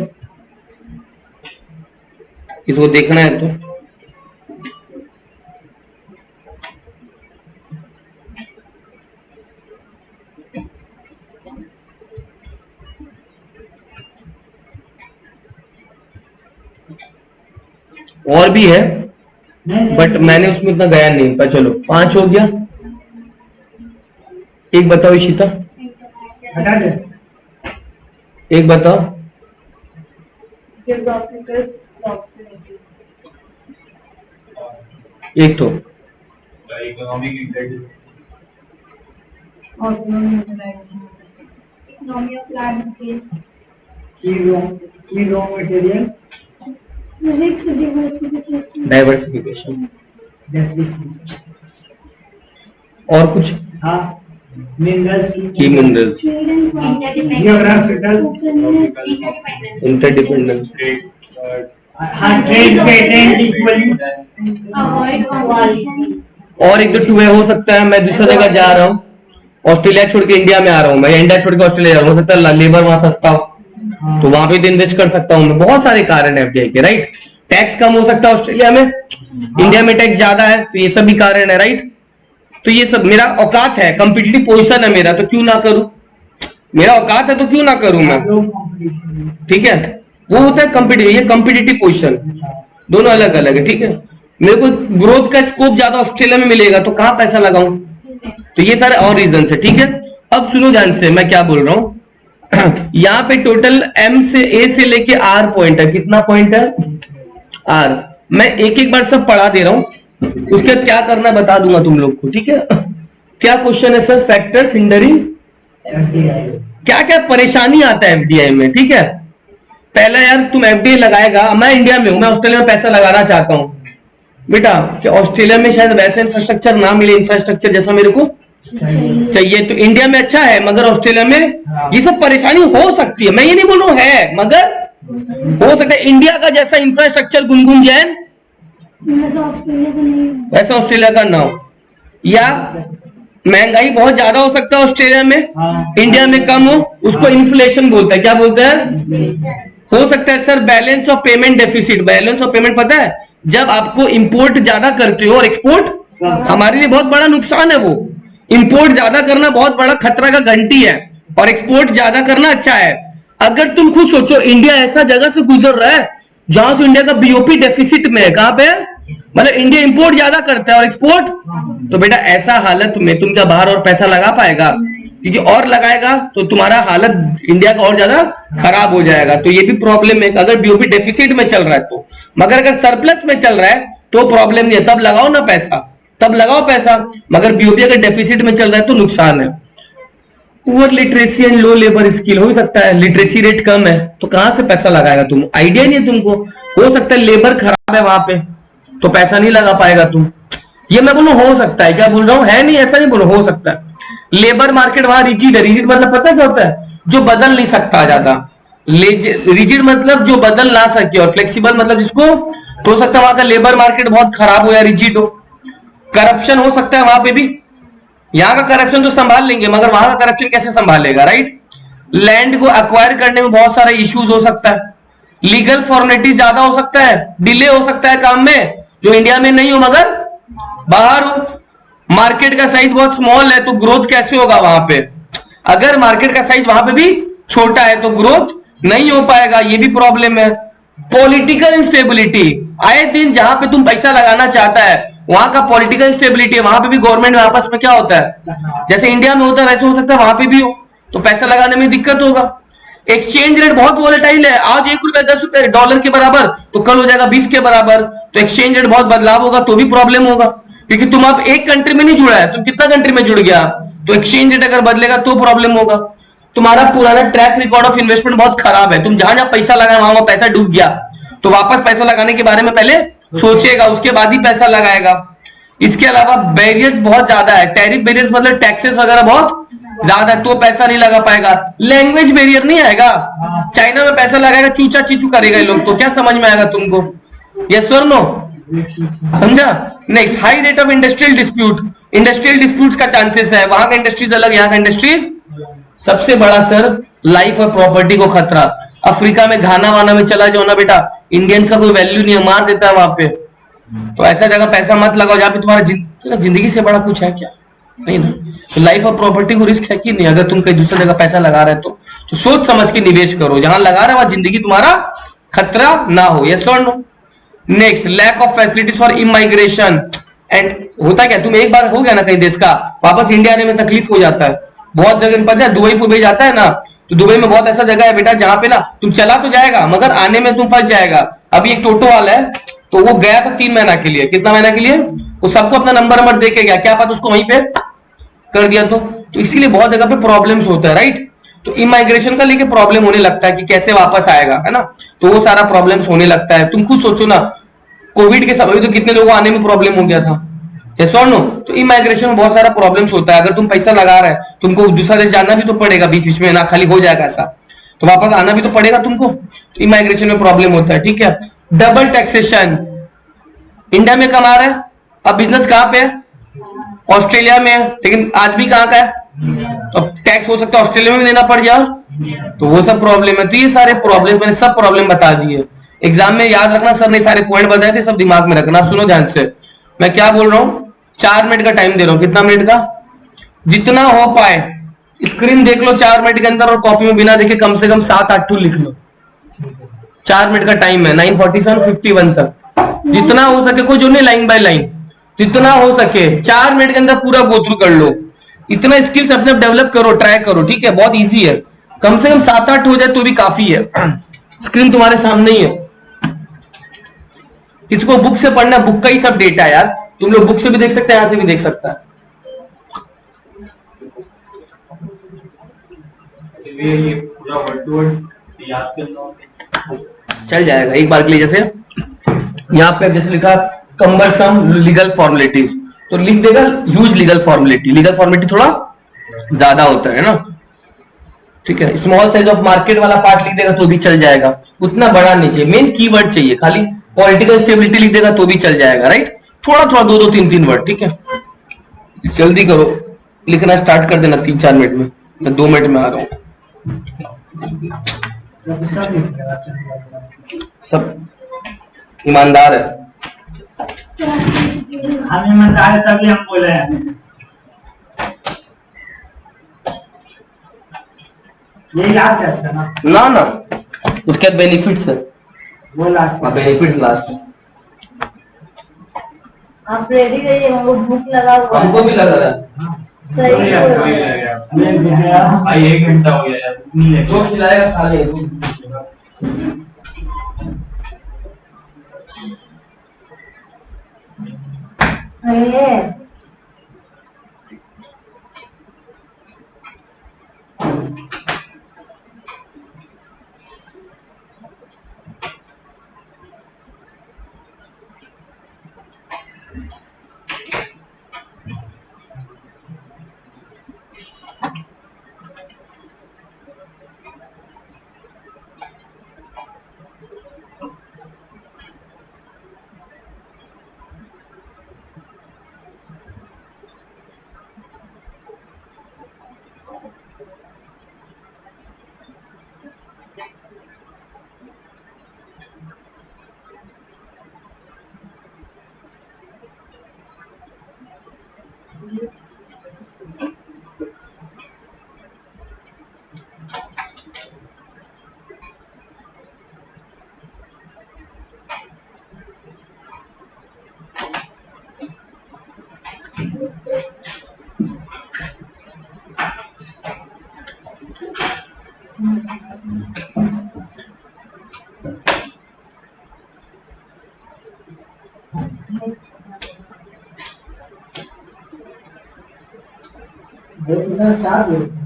[SPEAKER 1] किसको देखना है तो। और भी है बट मैंने उसमें इतना गया नहीं, पर चलो 5 हो गया। एक बताओ इशिता,
[SPEAKER 2] हटा दे।
[SPEAKER 1] एक बताओ।
[SPEAKER 4] Geographical proximity.
[SPEAKER 1] एक तो
[SPEAKER 6] economic integrity,
[SPEAKER 4] Optimum utilization.
[SPEAKER 3] Economy of large scale.
[SPEAKER 2] की raw material
[SPEAKER 5] Risk diversification.
[SPEAKER 1] Diversification.
[SPEAKER 2] Deficiency.
[SPEAKER 1] और कुछ?
[SPEAKER 2] हाँ, मिनरल्स
[SPEAKER 1] की minerals,
[SPEAKER 5] Trade and competition.
[SPEAKER 2] Geographical.
[SPEAKER 5] Openness.
[SPEAKER 3] Interdependence.
[SPEAKER 1] Interdependence.
[SPEAKER 2] हाँ, trade patent equally.
[SPEAKER 3] Avoid competition.
[SPEAKER 1] और एक तो 2 हो सकता है, मैं दूसरी जगह जा रहा हूँ, ऑस्ट्रेलिया छोड़ के इंडिया में आ रहा हूँ, मैं इंडिया छोड़ के ऑस्ट्रेलिया जा रहा हूँ, हो सकता है लेबर वहां सस्ता हो, तो वहां पे तो इन्वेस्ट कर सकता हूँ मैं। बहुत सारे कारण है एफडीआई के, राइट। टैक्स कम हो सकता है ऑस्ट्रेलिया में, इंडिया में टैक्स ज्यादा है, तो ये सब भी कारण है, राइट। तो ये सब मेरा औकात है, कंपिटिटिव पोजीशन है मेरा, तो क्यों ना करूं, मेरा औकात है तो क्यों ना करूं मैं। ठीक है, वो होता है कंपिटिटिव, ये कंपिटिटिव पोजीशन, दोनों अलग अलग है। ठीक है, मेरे को ग्रोथ का स्कोप ज्यादा ऑस्ट्रेलिया में मिलेगा, तो कहां पैसा लगाऊं, तो ये सारे और रीजन है। ठीक है, अब सुनो ध्यान से मैं क्या बोल रहा हूं। यहाँ पे टोटल M से A से लेके R पॉइंट है। कितना पॉइंट है? R। मैं एक एक बार सब पढ़ा दे रहा हूं, उसके बाद क्या करना बता दूंगा तुम लोग को। ठीक है, क्या क्वेश्चन है सर? फैक्टर्स हिंडरिंग, क्या क्या परेशानी आता है एफडीआई में। ठीक है, पहला यार तुम एफडीआई लगाएगा, मैं इंडिया में हूं, मैं ऑस्ट्रेलिया में पैसा लगाना चाहता हूं बेटा, कि ऑस्ट्रेलिया में शायद वैसा इंफ्रास्ट्रक्चर ना मिले, इंफ्रास्ट्रक्चर जैसा मेरे को चाहिए, तो इंडिया में अच्छा है, मगर ऑस्ट्रेलिया में ये सब परेशानी हो सकती है। मैं ये नहीं बोल रहा हूं है, मगर हो सकता है इंडिया का जैसा इंफ्रास्ट्रक्चर गुनगुन जैन
[SPEAKER 5] वैसा ऑस्ट्रेलिया का नहीं है।
[SPEAKER 1] वैसा ऑस्ट्रेलिया का ना हो, या महंगाई बहुत ज्यादा हो सकता है ऑस्ट्रेलिया में, इंडिया में कम हो, उसको इन्फ्लेशन बोलते हैं। क्या बोलते हैं? हो सकता है sir balance of payment deficit. Balance of payment पता है, जब आपको इंपोर्ट ज्यादा करते हो और एक्सपोर्ट, हमारे लिए बहुत बड़ा नुकसान है वो। इंपोर्ट ज्यादा करना बहुत बड़ा खतरा का घंटी है, और एक्सपोर्ट ज्यादा करना अच्छा है। अगर तुम खुद सोचो, इंडिया ऐसा जगह से गुजर रहा है जहां से इंडिया का बीओपी डेफिसिट में है। कहां पे? मतलब इंडिया इंपोर्ट ज्यादा करता है और एक्सपोर्ट, तो बेटा ऐसा हालत में तुम क्या बाहर और पैसा लगा पाएगा? क्योंकि और लगाएगा तो तुम्हारा हालत इंडिया का और ज्यादा खराब हो जाएगा। तो ये भी प्रॉब्लम है अगर बीओपी डेफिसिट में चल रहा है तो। मगर अगर सरप्लस में चल रहा है तो प्रॉब्लम नहीं है, तब लगाओ ना पैसा, तब लगाओ पैसा। मगर बीओपी अगर डेफिसिट में चल रहा है तो नुकसान है। Poor literacy and low labour skill, हो सकता है लिटरेसी रेट कम है, तो कहां से पैसा लगाएगा तुम? आइडिया नहीं है तुमको। हो सकता है लेबर खराब है वहां पे, तो पैसा नहीं लगा पाएगा तू। ये मैं बोलूं हो सकता है, क्या बोल रहा हूं, है नहीं ऐसा नहीं बोलो, हो सकता है। लेबर मार्केट वहां रिजिड है। रिजिड मतलब पता क्या होता है, जो बदल नहीं सकता ज्यादा। रिजिड मतलब जो बदल ना सके, और फ्लेक्सिबल मतलब जिसको तो हो सकता है वहां का लेबर मार्केट बहुत खराब हो या रिजिड हो। करप्शन हो सकता है वहां पे भी। यहाँ का करप्शन तो संभाल लेंगे, मगर वहां का करप्शन कैसे संभालेगा, राइट। लैंड को एक्वायर करने में बहुत सारे इश्यूज हो सकता है। लीगल फॉर्मेलिटी ज्यादा हो सकता है, डिले हो सकता है काम में, जो इंडिया में नहीं हो मगर बाहर हो। मार्केट का साइज बहुत स्मॉल है, तो ग्रोथ कैसे होगा वहां पे। अगर मार्केट का साइज वहां पे भी छोटा है तो ग्रोथ नहीं हो पाएगा, ये भी प्रॉब्लम है। पॉलिटिकल इंस्टेबिलिटी, आए दिन जहां पे तुम पैसा लगाना चाहता है वहां का पॉलिटिकल इंस्टेबिलिटी है, वहां पे भी गवर्नमेंट में आपस में क्या होता है, जैसे इंडिया में होता है वैसे हो सकता है वहां पे भी हो, तो पैसा लगाने में दिक्कत होगा। एक्सचेंज रेट बहुत वोलेटाइल है, आज 1 रुपया 10 रुपए डॉलर के बराबर तो कल हो जाएगा 20 के बराबर, तो एक्सचेंज रेट बहुत बदलाव होगा तो भी प्रॉब्लम होगा, क्योंकि तुम अब एक कंट्री में नहीं जुड़ा है, तुम कितना कंट्री में जुड़ गया, तो एक्सचेंज रेट अगर बदलेगा तो प्रॉब्लम होगा। तुम्हारा पुराना ट्रैक रिकॉर्ड ऑफ इन्वेस्टमेंट बहुत खराब है, तुम जहां जहां पैसा लगाए वहां पैसा डूब गया, तो वापस पैसा लगाने के बारे में पहले सोचेगा, उसके बाद ही पैसा लगाएगा। इसके अलावा बैरियर्स बहुत ज्यादा है, टैरिफ बैरियर्स मतलब टैक्सेस वगैरह बहुत ज्यादा है, तो पैसा नहीं लगा पाएगा। लैंग्वेज बैरियर नहीं आएगा, चाइना में पैसा लगाएगा चूचा चीचू करेगा ये लोग, तो क्या समझ में आएगा तुमको, यस और नो, समझा। Next, high rate of industrial dispute. Industrial disputes का चांसेस है, वहां का इंडस्ट्रीज अलग, यहाँ का इंडस्ट्रीज। सबसे बड़ा सर, लाइफ और प्रॉपर्टी को खतरा। अफ्रीका में घाना वाना में चला जाओ ना बेटा, इंडियंस का कोई वैल्यू नहीं है, मार देता है वहां पे। तो ऐसा जगह पैसा मत लगाओ जहां पे तुम्हारा जिंदगी से बड़ा कुछ है क्या, नहीं ना। तो लाइफ और प्रॉपर्टी को रिस्क है कि नहीं, अगर तुम कहीं दूसरी जगह पैसा लगा रहे हो तो सोच समझ के निवेश करो, जहां लगा रहे हो वहां जिंदगी तुम्हारा खतरा ना हो, यस और no. Next, lack of facilities for immigration. And होता क्या, तुम एक बार हो गया ना कहीं देश का, वापस इंडिया आने में तकलीफ हो जाता है। बहुत जगह पता है, दुबई फुबई जाता है ना, तो दुबई में बहुत ऐसा जगह है बेटा जहां पे ना तुम चला तो जाएगा मगर आने में तुम फंस जाएगा। अभी एक टोटो वाला है, तो वो गया था 3 महीना के लिए, कितना महीना के लिए, वो सबको अपना नंबर दे के गया, क्या पता उसको वहीं पे कर दिया तो इसीलिए बहुत जगह पे प्रॉब्लम्स होता है, राइट। तो इमाइग्रेशन का लेके प्रॉब्लम होने लगता है कि कैसे वापस आएगा, है ना, तो वो सारा प्रॉब्लम्स होने लगता है। तुम खुद सोचो ना, कोविड के समय तो कितने लोगों आने में प्रॉब्लम हो गया था, यस और नो। तो इमाइग्रेशन में बहुत सारा प्रॉब्लम्स होता है। अगर तुम पैसा लगा रहे हैं, तुमको दूसरा देश जाना भी तो पड़ेगा बीच बीच में ना, खाली हो जाएगा ऐसा, तो वापस आना भी तो पड़ेगा तुमको, तो इमाइग्रेशन में प्रॉब्लम होता है, ठीक है। डबल टैक्सेशन, इंडिया में कमा रहे हैं, अब बिजनेस कहां पे है, ऑस्ट्रेलिया में है, लेकिन आदमी कहां का है, तो टैक्स हो सकता है ऑस्ट्रेलिया में भी देना पड़ जाए, तो वो सब प्रॉब्लम है। तो ये सारे प्रॉब्लम, मैंने सब प्रॉब्लम बता दिए, एग्जाम में याद रखना, सर ने सारे पॉइंट बताए थे, सब दिमाग में रखना। आप सुनो ध्यान से, मैं क्या बोल रहा हूं, 4 मिनट का टाइम दे रहा हूं, कितना मिनट का, जितना हो पाए स्क्रीन देख लो 4 मिनट के अंदर, और कॉपी में बिना देखे कम से कम 7-8 लिख लो। 4 मिनट का टाइम है, 9:47 51 तक, जितना हो सके, कोई जो नहीं लाइन बाय लाइन, जितना हो सके 4 मिनट के अंदर पूरा गो थ्रू कर लो। इतना स्किल्स अपने डेवलप करो, ट्राई करो, ठीक है, बहुत इजी है, कम से कम 7-8 हो जाए तो भी काफी है। स्क्रीन तुम्हारे सामने ही है, किसको बुक से पढ़ना, बुक का ही सब डेटा है यार, तुम लोग बुक से भी देख सकते हैं, यहां से भी देख सकता है।
[SPEAKER 6] ये पूरा वर्ड टू वर्ड याद करना
[SPEAKER 1] चल जाएगा एक बार के लिए। जैसे यहाँ पे जैसे लिखा कम्बरसम लीगल फॉर्मेलिटीज, तो लिख देगा huge legal formality, legal formality थोड़ा ज्यादा होता है ना, ठीक है। स्मॉल साइज ऑफ मार्केट वाला पार्ट लिख देगा तो भी चल जाएगा, उतना बड़ा नहीं चाहिए, मेन कीवर्ड चाहिए, खाली पॉलिटिकल स्टेबिलिटी लिख देगा तो भी चल जाएगा, राइट। थोड़ा थोड़ा 2-2 3-3 वर्ड, ठीक है। जल्दी करो, लिखना स्टार्ट कर देना 3-4 मिनट में, मैं 2 मिनट में आ रहा हूँ। सब ईमानदार है,
[SPEAKER 2] हम ईमानदार है तभी हम बोले हैं। यही लास्ट है अच्छा ना
[SPEAKER 1] ना उसके बाद बेनिफिट्स है,
[SPEAKER 2] वो लास्ट है।
[SPEAKER 1] Benefits last.
[SPEAKER 3] आप रेडी रहिए, हमको भूख लगा हुआ है।
[SPEAKER 1] हमको भी लग रहा है,
[SPEAKER 3] सही बोल रहे हैं।
[SPEAKER 6] भाई 1 घंटा हो गया यार, नहीं है
[SPEAKER 1] जो खिलाएगा खा ले।
[SPEAKER 3] अरे
[SPEAKER 2] इधर साफ है।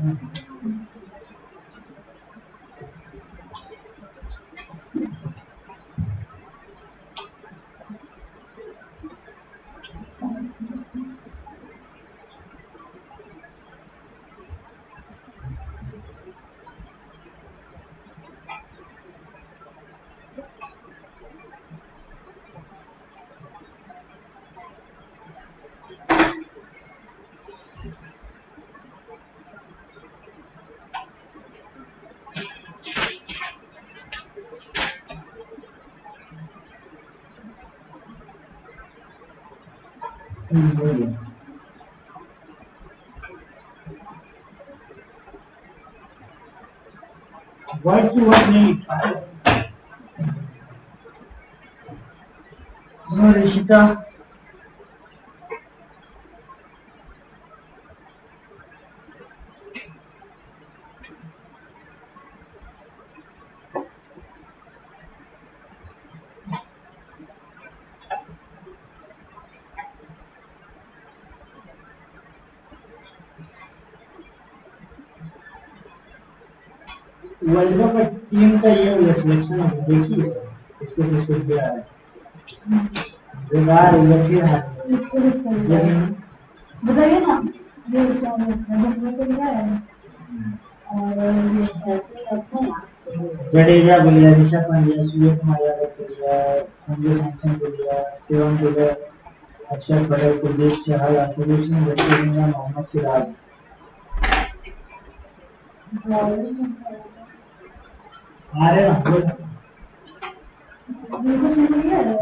[SPEAKER 2] वर्ड की वर्ड नहीं लिखा है। और ऋषिता वर्ल्ड कप टीम का ये हुआ सिलेक्शन हो देखिए इसको किसको दिया है बेकार ये फिर
[SPEAKER 4] बताइए ना ये क्या है और ऐसे रखो ना
[SPEAKER 2] जडेजा बोलिया, ऋषभ पंड्या, सूर्य कुमार यादव बोलिया, संजू सैमसन बोलिया, शिवम दुबे, अक्षर पटेल, कुलदीप चहल, आशुतोष सिंह, जसप्रीत, मोहम्मद सिराज। आ रहे ना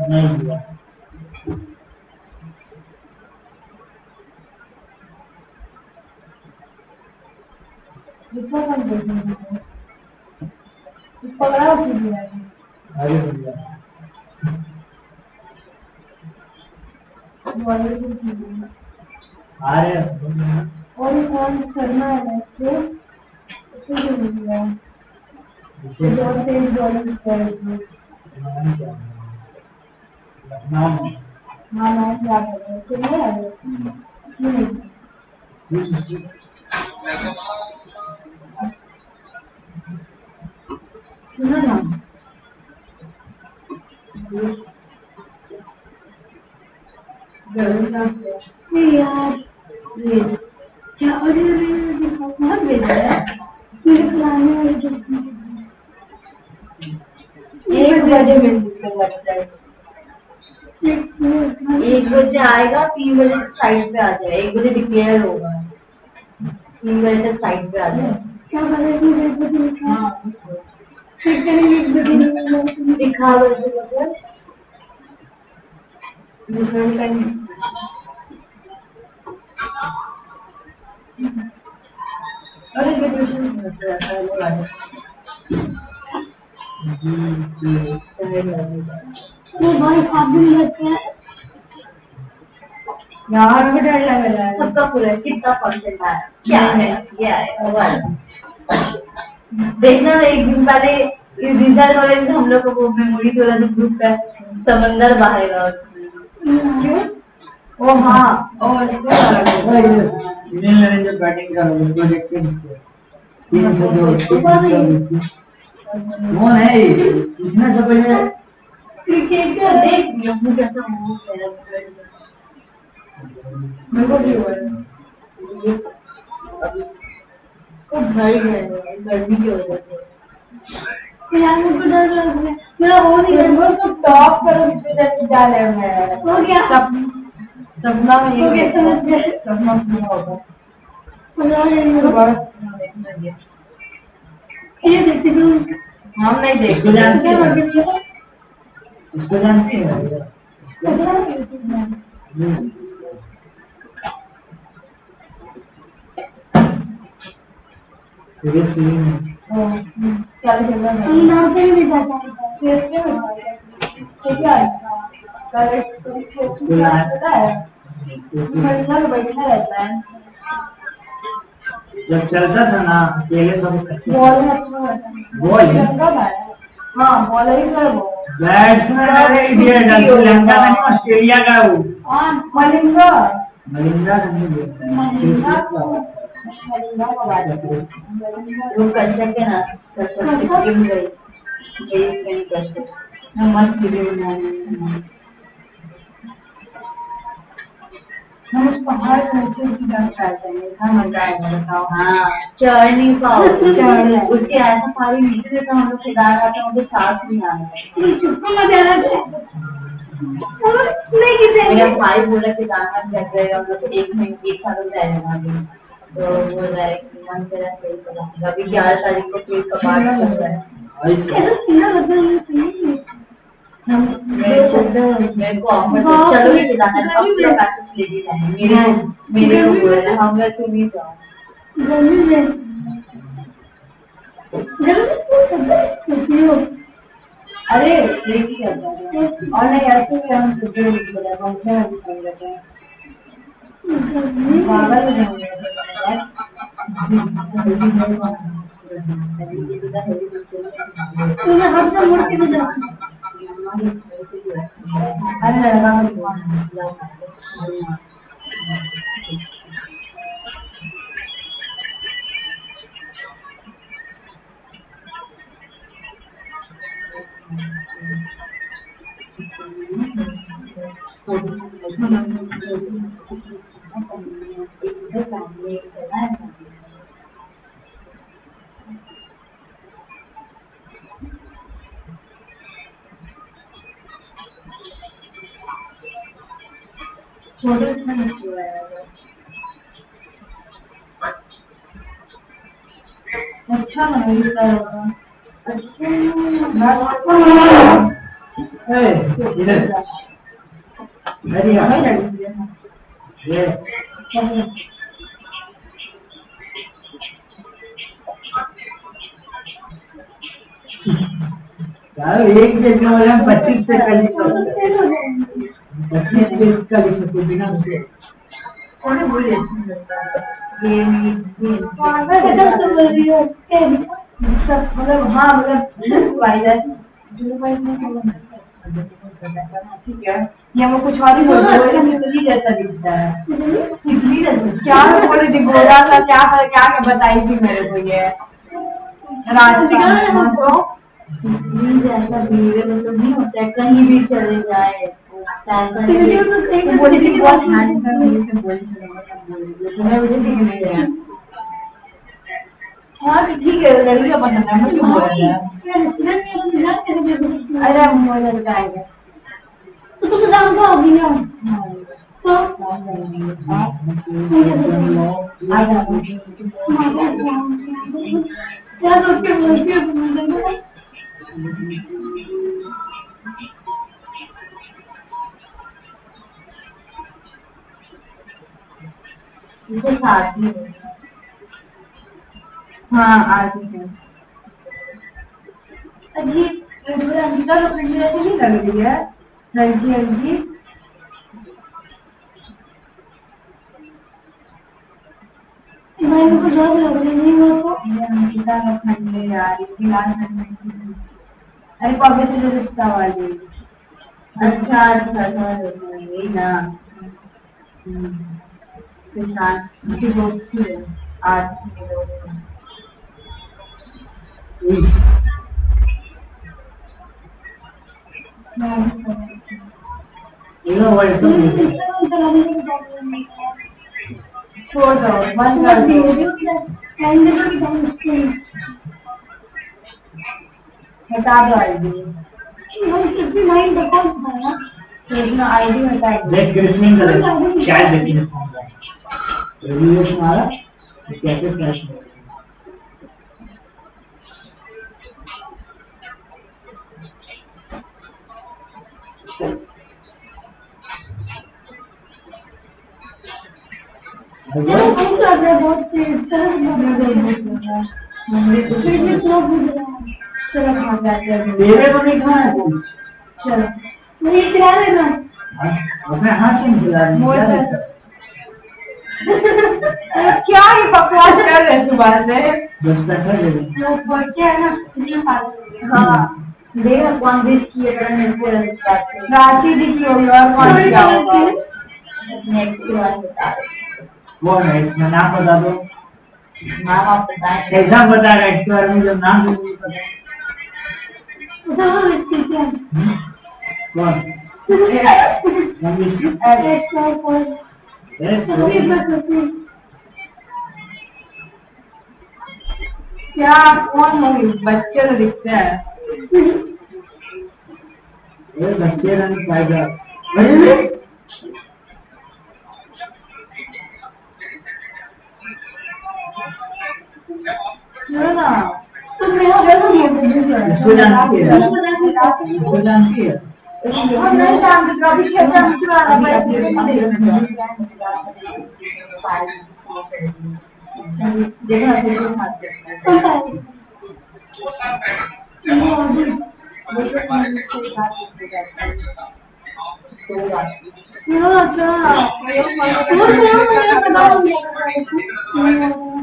[SPEAKER 2] नहीं हुआ।
[SPEAKER 4] पकड़ा कीजिए
[SPEAKER 2] अरे भैया आ रहे हैं।
[SPEAKER 4] और कौन शर्मा है तो उसको भी मिल गया जो तेज बॉलिंग कर
[SPEAKER 2] नाम क्या है? नाम
[SPEAKER 4] हाँ नाम याद है तो नहीं आ रहा सुनो ना
[SPEAKER 5] यार
[SPEAKER 4] प्लीज
[SPEAKER 5] क्या अरे
[SPEAKER 4] कौन भेजा है
[SPEAKER 5] मेरे पुराने वाले दोस्त ने
[SPEAKER 4] 1 बजे में लगता है 1 बजे आएगा 3 बजे साइड पे आ जाए 1 बजे डिक्लेयर होगा 3 बजे तक साइड पे आ जाए
[SPEAKER 5] क्या पता इसमें 1 बजे लिखा है
[SPEAKER 4] हाँ
[SPEAKER 5] चेक करेंगे 1 बजे नहीं
[SPEAKER 4] दिखा वैसे मतलब दूसरे टाइम और इसमें ट्यूशन समझ आता है वो वाला
[SPEAKER 5] तो भाई 7 दिन बचे हैं
[SPEAKER 4] यार भी डर लग रहा है सबका पूरा है कितना परसेंट आया क्या है वो वाला देखना एक दिन पहले इस रिजल्ट वाले दिन हम लोग को वो मेमोरी वाला जो ग्रुप है समंदर बहेगा क्यों ओ हाँ ओ इसको
[SPEAKER 2] सुनील ने जो बैटिंग का प्रोजेक्ट से इसको 302 कौन है इसने सब पहले
[SPEAKER 4] क्रिकेट का देख लिया मुझे कैसा मूव है मेरे को भी हुआ है को भाई गए गर्मी की वजह से
[SPEAKER 5] यार मेरे को डर लग रहा है मेरा हो नहीं
[SPEAKER 4] मेरे
[SPEAKER 5] रहा
[SPEAKER 4] को उसको स्टॉप करो कितने टाइम क्या ले मैं
[SPEAKER 5] हो गया
[SPEAKER 4] सपना में
[SPEAKER 5] हो गया
[SPEAKER 4] ये
[SPEAKER 5] समझ गए
[SPEAKER 4] सपना पूरा होगा
[SPEAKER 5] मजा आ रही है
[SPEAKER 4] बड़ा सपना देखना ये
[SPEAKER 5] ये देखते हो
[SPEAKER 4] हम नहीं देख
[SPEAKER 2] इसको जानते
[SPEAKER 5] क्या
[SPEAKER 2] हैं
[SPEAKER 5] लग रहा है
[SPEAKER 2] इसको जानते हैं
[SPEAKER 5] पकड़ा नहीं
[SPEAKER 2] हम्म।
[SPEAKER 4] क्या खेल रहा
[SPEAKER 5] हम नाम से नहीं पहचान पाए।
[SPEAKER 4] सीएसके में क्या है महीना तो बैठा रहता है
[SPEAKER 2] जब चलता था ना अकेले सब अच्छे
[SPEAKER 4] बॉल में अच्छा रहता है
[SPEAKER 2] बॉल
[SPEAKER 4] कब आया हाँ बॉलर ही है वो
[SPEAKER 2] बैट्समैन अरे इडियट श्रीलंका का नहीं ऑस्ट्रेलिया का है वो
[SPEAKER 4] मलिंगा
[SPEAKER 2] मलिंगा का नहीं बोलता है
[SPEAKER 4] मलिंगा
[SPEAKER 2] कृष्ण
[SPEAKER 4] मलिंगा का बात है
[SPEAKER 7] वो कश्यप के नाम कश्यप सिक्किम गई मेरी फ्रेंड कश्यप मस्त वीडियो बनाने
[SPEAKER 4] हम उस पहाड़ पर नीचे की तरफ चलते हैं ऐसा मजा आएगा बताओ
[SPEAKER 7] हाँ चढ़ नहीं पाओ
[SPEAKER 4] चढ़ नहीं।
[SPEAKER 7] उसके ऐसा पारी नीचे से हम लोग केदार आते हैं मुझे सांस नहीं आ रहा है
[SPEAKER 5] चुप्पी मत रहना नहीं गिरते
[SPEAKER 7] मेरा भाई बोला केदारनाथ जग रहे हम लोग एक साल हो जाएगा अभी तो बोल रहा है कि मन तेरा सही चला अभी 11 तारीख को फिर कपाट चल रहा है
[SPEAKER 5] ऐसा पीना लगता है
[SPEAKER 7] मेरे को ऑफर चलो ये केदारनाथ अब पूरा पैसे लेके जाएंगे मेरे को बोल रहे हम लोग तुम ही जाओ
[SPEAKER 5] गर्मी में कौन चलता है सोती हो
[SPEAKER 4] अरे लेके जाता है और नहीं ऐसे भी हम छुट्टी नहीं चला पहुंचने में भी कर लेते हैं पागल हो जाएंगे
[SPEAKER 5] तूने हाथ से मुड़ के दे
[SPEAKER 4] अरे लड़का का दुकान छोटे अच्छा नहीं हुआ है अच्छा नहीं होगा अच्छा
[SPEAKER 2] इधर बढ़िया
[SPEAKER 4] वही लड़की है
[SPEAKER 2] ये यार एक पेज का मतलब 25 पेज का लिख सकते हैं 25 पेज का लिख सकते बिना उसके
[SPEAKER 7] थोड़ी बोल रही
[SPEAKER 5] सकल से बोल रही हो
[SPEAKER 4] सब मतलब हाँ मतलब वायरस जो वायरस ठीक है ये वो कुछ और ही बोल रहे हैं तितली जैसा दिखता है तितली जैसा क्या बोल रही थी गोरा सा क्या क्या बताई थी मेरे को ये रास्ता को
[SPEAKER 7] तितली जैसा भीड़ मतलब नहीं होता है कहीं भी चले जाए ऐसा नहीं
[SPEAKER 4] तो बोली थी बहुत हैंडसम है से बोली थी मैं मुझे ठीक नहीं है हाँ ठीक है लड़कियों पसंद है मुझे क्यों बोल रहा है अरे हम मुझे बताएंगे
[SPEAKER 5] तो तुम शाम को होगी ना तो क्या सोच के बोलती हो
[SPEAKER 7] इसे शादी
[SPEAKER 4] हाँ आरती से अजीब थोड़ा अंकिता का फ्रेंड जैसी नहीं लग रही है हल्की हल्की
[SPEAKER 5] भाई मेरे को डर लग रही नहीं वो तो
[SPEAKER 4] ये अंकिता का खंड ले आ रही फिलहाल खंड में अरे पवित्र रिश्ता वाली
[SPEAKER 7] अच्छा अच्छा यही ना सुशांत
[SPEAKER 4] उसी दोस्त की है आरती के दोस्त
[SPEAKER 2] ये वर्ल्ड कप नहीं है
[SPEAKER 5] इंस्टाग्राम चलाने में डर
[SPEAKER 4] छोड़ दो बंद कर दो
[SPEAKER 5] टाइम देखो कि टाइम स्क्रीन
[SPEAKER 4] हटा दो आईडी
[SPEAKER 5] 159 तक पहुंचता है
[SPEAKER 4] तो इतना आईडी हटा दो
[SPEAKER 2] देख क्रिस्मिन का क्या देखी है सॉन्ग का रिव्यू तुम्हारा कैसे फ्लैश हो
[SPEAKER 5] चलो हम कर रहे हैं बहुत तेज चलो
[SPEAKER 4] मम्मी कुछ
[SPEAKER 5] पेट में चौक बुझ रहा है।
[SPEAKER 4] चलो खा के आते हैं
[SPEAKER 2] तेरे को नहीं खाना है कुछ।
[SPEAKER 4] चलो
[SPEAKER 5] मुझे खिला देना।
[SPEAKER 2] अपने हाथ से खिला दे।
[SPEAKER 4] बहुत अच्छा। क्या ये बकवास कर रहे सुबह से
[SPEAKER 2] 10 पैसा दे दे।
[SPEAKER 5] वो बर्थडे है ना, इसलिए खा लेंगे।
[SPEAKER 4] हाँ देख कौन विश किए पता इसके रांची दी की होगी और कौन
[SPEAKER 5] Sorry,
[SPEAKER 4] किया
[SPEAKER 5] sorry,
[SPEAKER 4] होगा
[SPEAKER 5] sorry।
[SPEAKER 4] नेक्स्ट के बारे में बता रहे
[SPEAKER 2] कौन है इसका नाम बता दो।
[SPEAKER 4] नाम आप बताएं
[SPEAKER 2] कैसा बता रहा है इस बारे में जब नाम भी नहीं पता।
[SPEAKER 5] अच्छा वो इसकी क्या है?
[SPEAKER 2] कौन? कौन इसकी?
[SPEAKER 5] X और कोई सभी बात ऐसे।
[SPEAKER 4] क्या कौन होगी बच्चे तो दिखते हैं
[SPEAKER 2] ये बच्चे का नहीं फायदा। अरे
[SPEAKER 4] चलो ना
[SPEAKER 5] तुम मेरा
[SPEAKER 4] चलो ये
[SPEAKER 2] इसको जानती है?
[SPEAKER 5] तो
[SPEAKER 2] इसको जानती है?
[SPEAKER 4] हम नहीं जानते तो अभी खेलते हैं मुझे वाला देखो अभी तो खाते हैं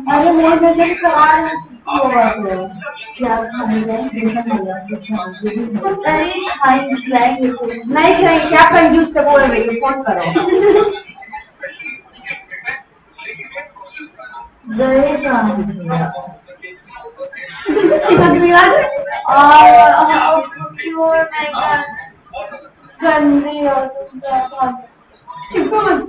[SPEAKER 5] अरे मेरे वैसे भी करा
[SPEAKER 4] क्या खाने नहीं खाएंगे क्या कंजूस से बोल रही हो फोन करो गंदी और
[SPEAKER 5] चिपको मत।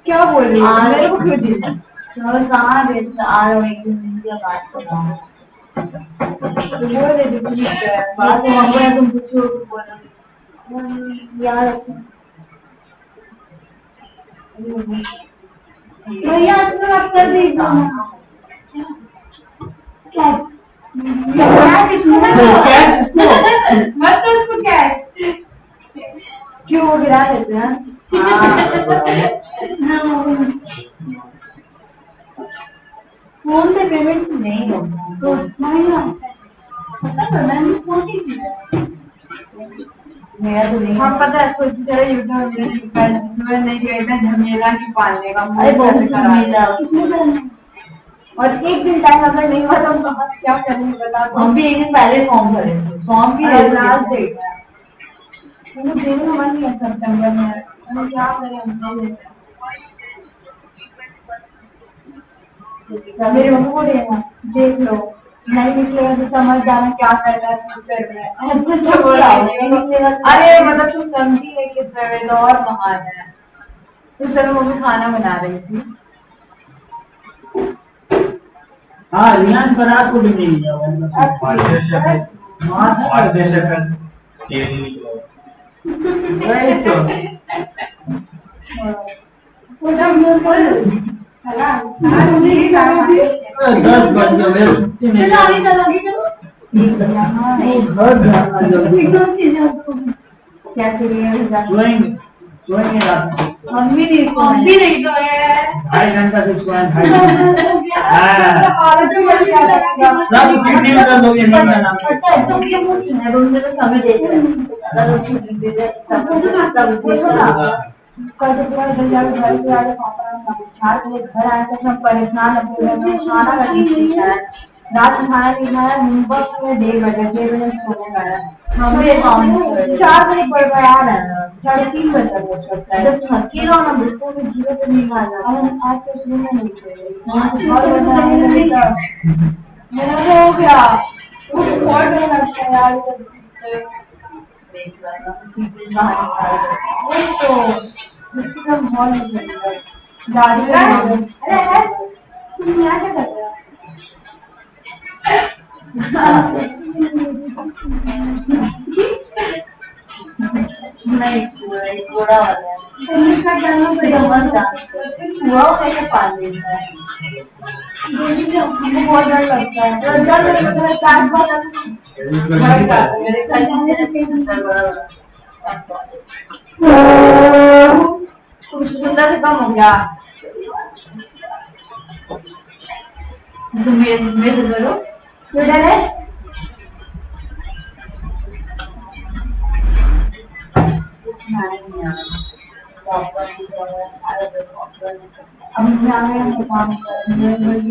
[SPEAKER 4] क्या बोल रही है मेरे को क्यों जी
[SPEAKER 7] कहाँ रहता आ रहा हूँ एक दिन बात कर रहा हूँ
[SPEAKER 4] बोल दे दी
[SPEAKER 7] बात है तुम पूछो बोलो
[SPEAKER 5] यार भैया आपने बात कर दी कैच
[SPEAKER 2] कैच इसको।
[SPEAKER 4] मत तो उसको कैच क्यों वो गिरा देते हैं
[SPEAKER 5] फोन से पेमेंट
[SPEAKER 7] नहीं होगा
[SPEAKER 5] नहीं
[SPEAKER 7] मैंने कोशिश की मेरा तो नहीं
[SPEAKER 4] हम पता है सोच रहे यूट्यूब में नहीं गए थे झमेला की पालने का
[SPEAKER 7] अरे बहुत झमेला
[SPEAKER 5] किसने करना
[SPEAKER 4] और एक दिन टाइम अगर नहीं हुआ तो हम कहाँ क्या करेंगे बता दो
[SPEAKER 7] हम भी एक दिन पहले फॉर्म भरे थे फॉर्म भी
[SPEAKER 4] लास्ट डेट है मुझे देने का मन नहीं है सितंबर में हम क्या करें हम नहीं देते मेरे मम्मी को देना देख लो नहीं निकलेगा तो समझ जाना क्या करना है फ्यूचर में ऐसे तो बोला अरे मतलब तुम समझी है किस तरह और महान है तो चलो मम्मी खाना बना रही थी
[SPEAKER 2] हाँ रियान पराग को भी नहीं लिया हुआ।
[SPEAKER 6] मास्टर शेफ तेल निकला
[SPEAKER 2] वही तो।
[SPEAKER 5] चला
[SPEAKER 2] 10 बज गए मेरे छुट्टी नहीं।
[SPEAKER 5] चलो आगे करो आगे करो
[SPEAKER 2] घर जाना जल्दी।
[SPEAKER 5] इग्नोर कीजिए उसको
[SPEAKER 4] क्या करिए
[SPEAKER 2] सोएंगे सोएंगे रात में।
[SPEAKER 4] हम भी नहीं
[SPEAKER 7] हम भी नहीं तो है
[SPEAKER 2] 2.5 घंटा सिर्फ सोए 2.5 सब किडनी में दर्द हो गया नींद का नाम।
[SPEAKER 7] तो ये मूड है उन्होंने तो समय दे दिया अगर वो छुट्टी दे दे सब
[SPEAKER 4] कल तो पूरा इधर जाके घर पे आके पापा सब 4 बजे घर आए थे सब परेशान है पूरे खाना का नहीं है रात में खाना नहीं खाया मुंबई में 1:30 बजे 6 बजे सोने गया हम भी 4 बजे पड़ गया यार 3:30 बजे तक हो सकता है
[SPEAKER 7] जब थकी रहो ना बिस्तर में गिरो तो नहीं आ जाता
[SPEAKER 4] अब आज से शुरू में नहीं सोए मेरा तो हो गया मुझे बहुत डर लगता है यार
[SPEAKER 7] देख रहा सीक्रेट बाहर निकाल
[SPEAKER 4] वो तो जिसकी सब बहुत निकल दादी अरे तुम यहाँ क्या कर रहे हो
[SPEAKER 7] नहीं थोड़ा वाला है
[SPEAKER 5] इसका करना पड़ेगा
[SPEAKER 7] मत हुआ कैसे पाल लेता है
[SPEAKER 4] हमको बहुत डर लगता है तो डर लगता है काट बात
[SPEAKER 7] मेरे घर में बड़ा सुंदर से कम हो गया। तुम मेरे से बोलो स्टूडेंट है।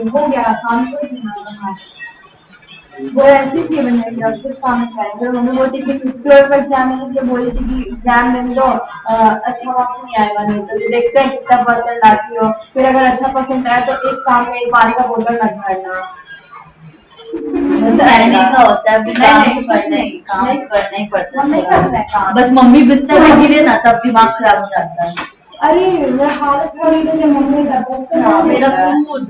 [SPEAKER 7] हो गया काम वो ऐसे ही बन गया कुछ काम करेंगे। मम्मी बोलती कि 12th एग्जाम में मुझे बोली थी कि एग्जाम देने दो, अच्छा मार्क्स नहीं आएगा, नहीं तो ये देखते हैं कितना परसेंट आती हो, फिर अगर अच्छा परसेंट आया तो एक काम में एक पानी का बोतल मत भरना।
[SPEAKER 4] सहने का होता है, काम तो करना ही पड़ता है, नहीं करना है काम। बस मम्मी बिस्तर में गिरे ना तब दिमाग खराब हो जाता है।
[SPEAKER 7] अरे मेरा हालत खराब है, मम्मी का
[SPEAKER 4] मेरा खुद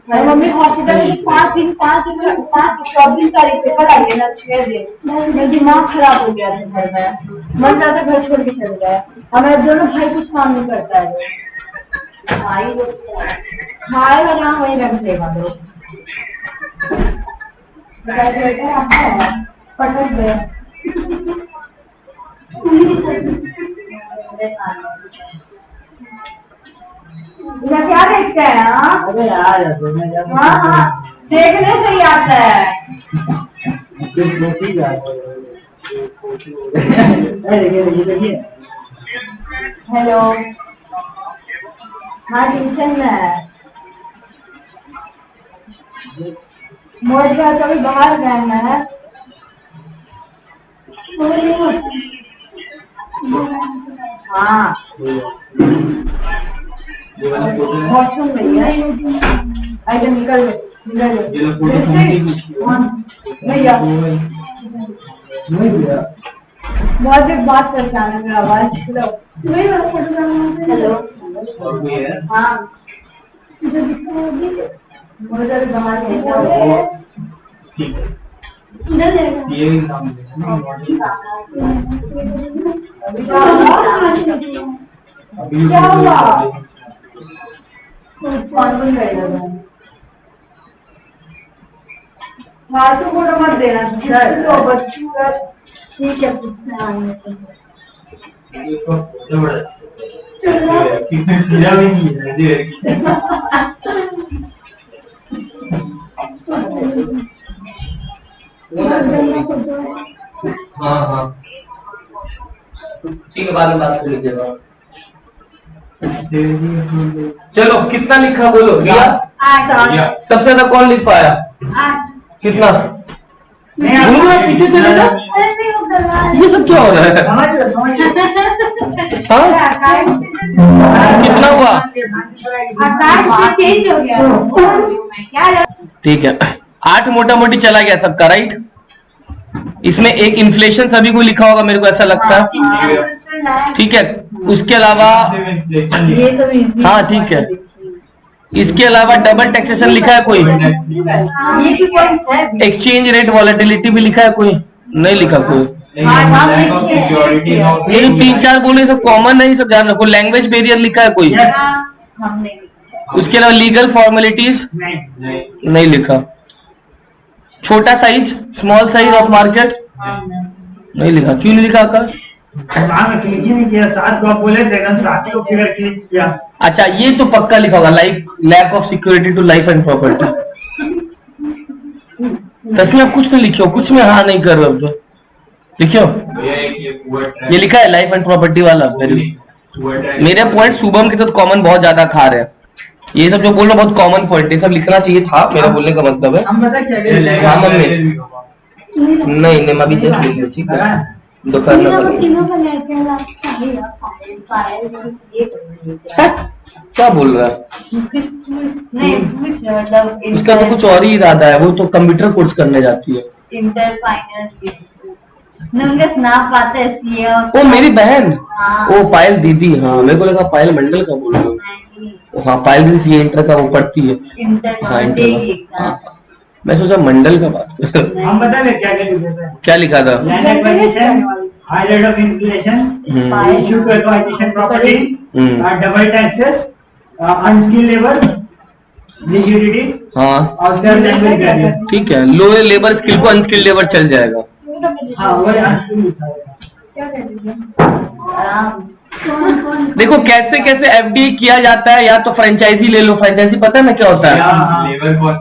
[SPEAKER 7] मम्मी हॉस्पिटल में 5 दिन 24 तारीख से कल आई है ना 6 दिन। मेरा दिमाग खराब हो गया था घर में, मन करता घर छोड़ के चल गया। हमारे दोनों भाई कुछ काम नहीं करता है, खाएगा ना वही रख देगा लोग। पटक गए क्या देखते हैं?
[SPEAKER 2] अबे यार
[SPEAKER 7] हाँ देखने से ही आता है। हेलो हाँ ट्यूशन में है। मोज का कभी बाहर गए मैं हाँ वॉशरूम गई है। आइटम निकल भैया बहुत देर बात करके आना मेरा आवाज। हेलो हाँ मुझे बाहर
[SPEAKER 6] ठीक है
[SPEAKER 7] क्या हुआ? कौन करेगा? फालतू फोटो मत देना सर, तो बच्चों का ठीक है पूछते आएंगे
[SPEAKER 6] सीधा भी नहीं है। हाँ
[SPEAKER 1] ठीक है, बाद में बात कर लीजिएगा। चलो कितना लिखा बोलो? सबसे ज्यादा कौन लिख पाया? कितना? पीछे चले जाओ। ये सब क्या हो रहा है? हाँ? कितना हुआ?
[SPEAKER 7] चेंज हो गया।
[SPEAKER 1] ठीक है, 8 मोटा मोटी चला गया सबका, राइट? इसमें एक इन्फ्लेशन सभी को लिखा होगा, मेरे को ऐसा लगता है। ठीक है, उसके अलावा
[SPEAKER 4] ये सब
[SPEAKER 1] हाँ ठीक है, इसके अलावा डबल टैक्सेशन लिखा है कोई? एक्सचेंज रेट वॉलेटिलिटी भी लिखा है कोई? नहीं लिखा कोई। ये जो 3-4 बोले सब कॉमन है, ये सब ध्यान रखो। लैंग्वेज बैरियर लिखा है कोई? उसके अलावा लीगल फॉर्मेलिटीज नहीं लिखा। छोटा size, small size of market नहीं लिखा। क्यों नहीं लिखा आकाश?
[SPEAKER 2] क्लिक ही नहीं किया, 7 को बोले थे, 7 को फिगर क्लिक किया।
[SPEAKER 1] अच्छा, ये तो पक्का लिखा होगा, like lack of security to life and property. तस्वीर आप कुछ तो लिखियो, कुछ में हाँ नहीं कर रहे हो तो लिखियो। ये लिखा है लाइफ एंड प्रॉपर्टी वाला। मेरे पॉइंट शुभम के साथ कॉमन बहुत ज्यादा खा रहे हैं। ये सब जो बोल रहे बहुत कॉमन पॉइंट है, सब लिखना चाहिए था, मेरा बोलने का मतलब है।
[SPEAKER 2] हम बता क्या
[SPEAKER 1] हाँ मम्मी नहीं मैं अभी जस्ट लिख रही, ठीक है? दोपहर में क्या बोल रहा है?
[SPEAKER 4] नहीं
[SPEAKER 1] उसका तो कुछ और ही इरादा है, वो तो कंप्यूटर कोर्स करने जाती है।
[SPEAKER 4] इंटर फाइनल उनका स्नैप आता है सीए।
[SPEAKER 1] ओ मेरी बहन,
[SPEAKER 4] हाँ।
[SPEAKER 1] ओ पायल दीदी, हाँ मेरे को लगा पायल मंडल का बोल रहा हूँ। हाँ पायल दीदी सीए इंटर का वो पढ़ती है। हाँ इंटर हाँ। मैं सोचा मंडल का बात कर।
[SPEAKER 2] हम बता दें क्या लिखा था?
[SPEAKER 1] क्या लिखा था?
[SPEAKER 2] High rate of inflation, issue to acquisition property, double taxes, unskilled labour, rigidity.
[SPEAKER 1] हाँ
[SPEAKER 2] और उसका लैंग्वेज बैरियर।
[SPEAKER 1] ठीक है, लो लेबर स्किल को अनस्किल्ड लेबर चल जाएगा।
[SPEAKER 2] हाँ वो आंसर लिखा है।
[SPEAKER 7] क्या कहते हैं?
[SPEAKER 4] आराम।
[SPEAKER 1] देखो कैसे कैसे एफडीआई किया जाता है, या तो फ्रेंचाइजी ले लो, फ्रेंचाइजी पता है ना क्या होता है?
[SPEAKER 6] लेबर कॉस्ट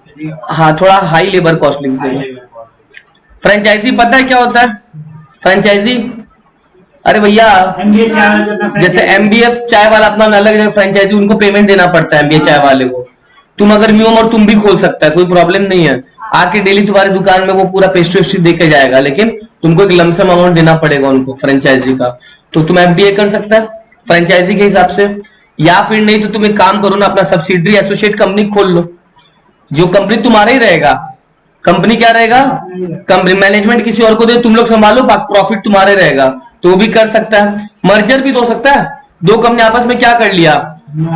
[SPEAKER 6] चलिएगा,
[SPEAKER 1] हाँ थोड़ा हाई लेबर कॉस्ट लिख
[SPEAKER 6] हाई
[SPEAKER 1] दो।
[SPEAKER 6] Labour cost.
[SPEAKER 1] फ्रेंचाइजी पता है क्या होता है फ्रेंचाइजी? अरे भैया
[SPEAKER 2] MBA चाय वाला अपना
[SPEAKER 1] जैसे
[SPEAKER 2] franchise-
[SPEAKER 1] एमबीएफ चाय वाला अपना अलग जगह फ्रेंचाइजी, उनको पेमेंट देना पड़ता है एमबीए चाय वाले को। तुम अगर म्यूम और तुम भी खोल सकता है, कोई प्रॉब्लम नहीं है, आके डेली तुम्हारी दुकान में वो पूरा पेस्ट्री वेस्ट्री दे के जाएगा, लेकिन तुमको एक लमसम अमाउंट देना पड़ेगा उनको फ्रेंचाइजी का। तो तुम एफडीए कर सकता है फ्रेंचाइजी के हिसाब से, या फिर नहीं तो तुम एक काम करो ना, अपना सब्सिडरी एसोसिएट कंपनी खोल लो, जो कंपनी तुम्हारा ही रहेगा। कंपनी क्या रहेगा? कंपनी मैनेजमेंट किसी और को दे, तुम लोग संभालो, प्रॉफिट तुम्हारे रहेगा, तो वो भी कर सकता है। मर्जर भी तो हो सकता है, दो कंपनी आपस में क्या कर लिया,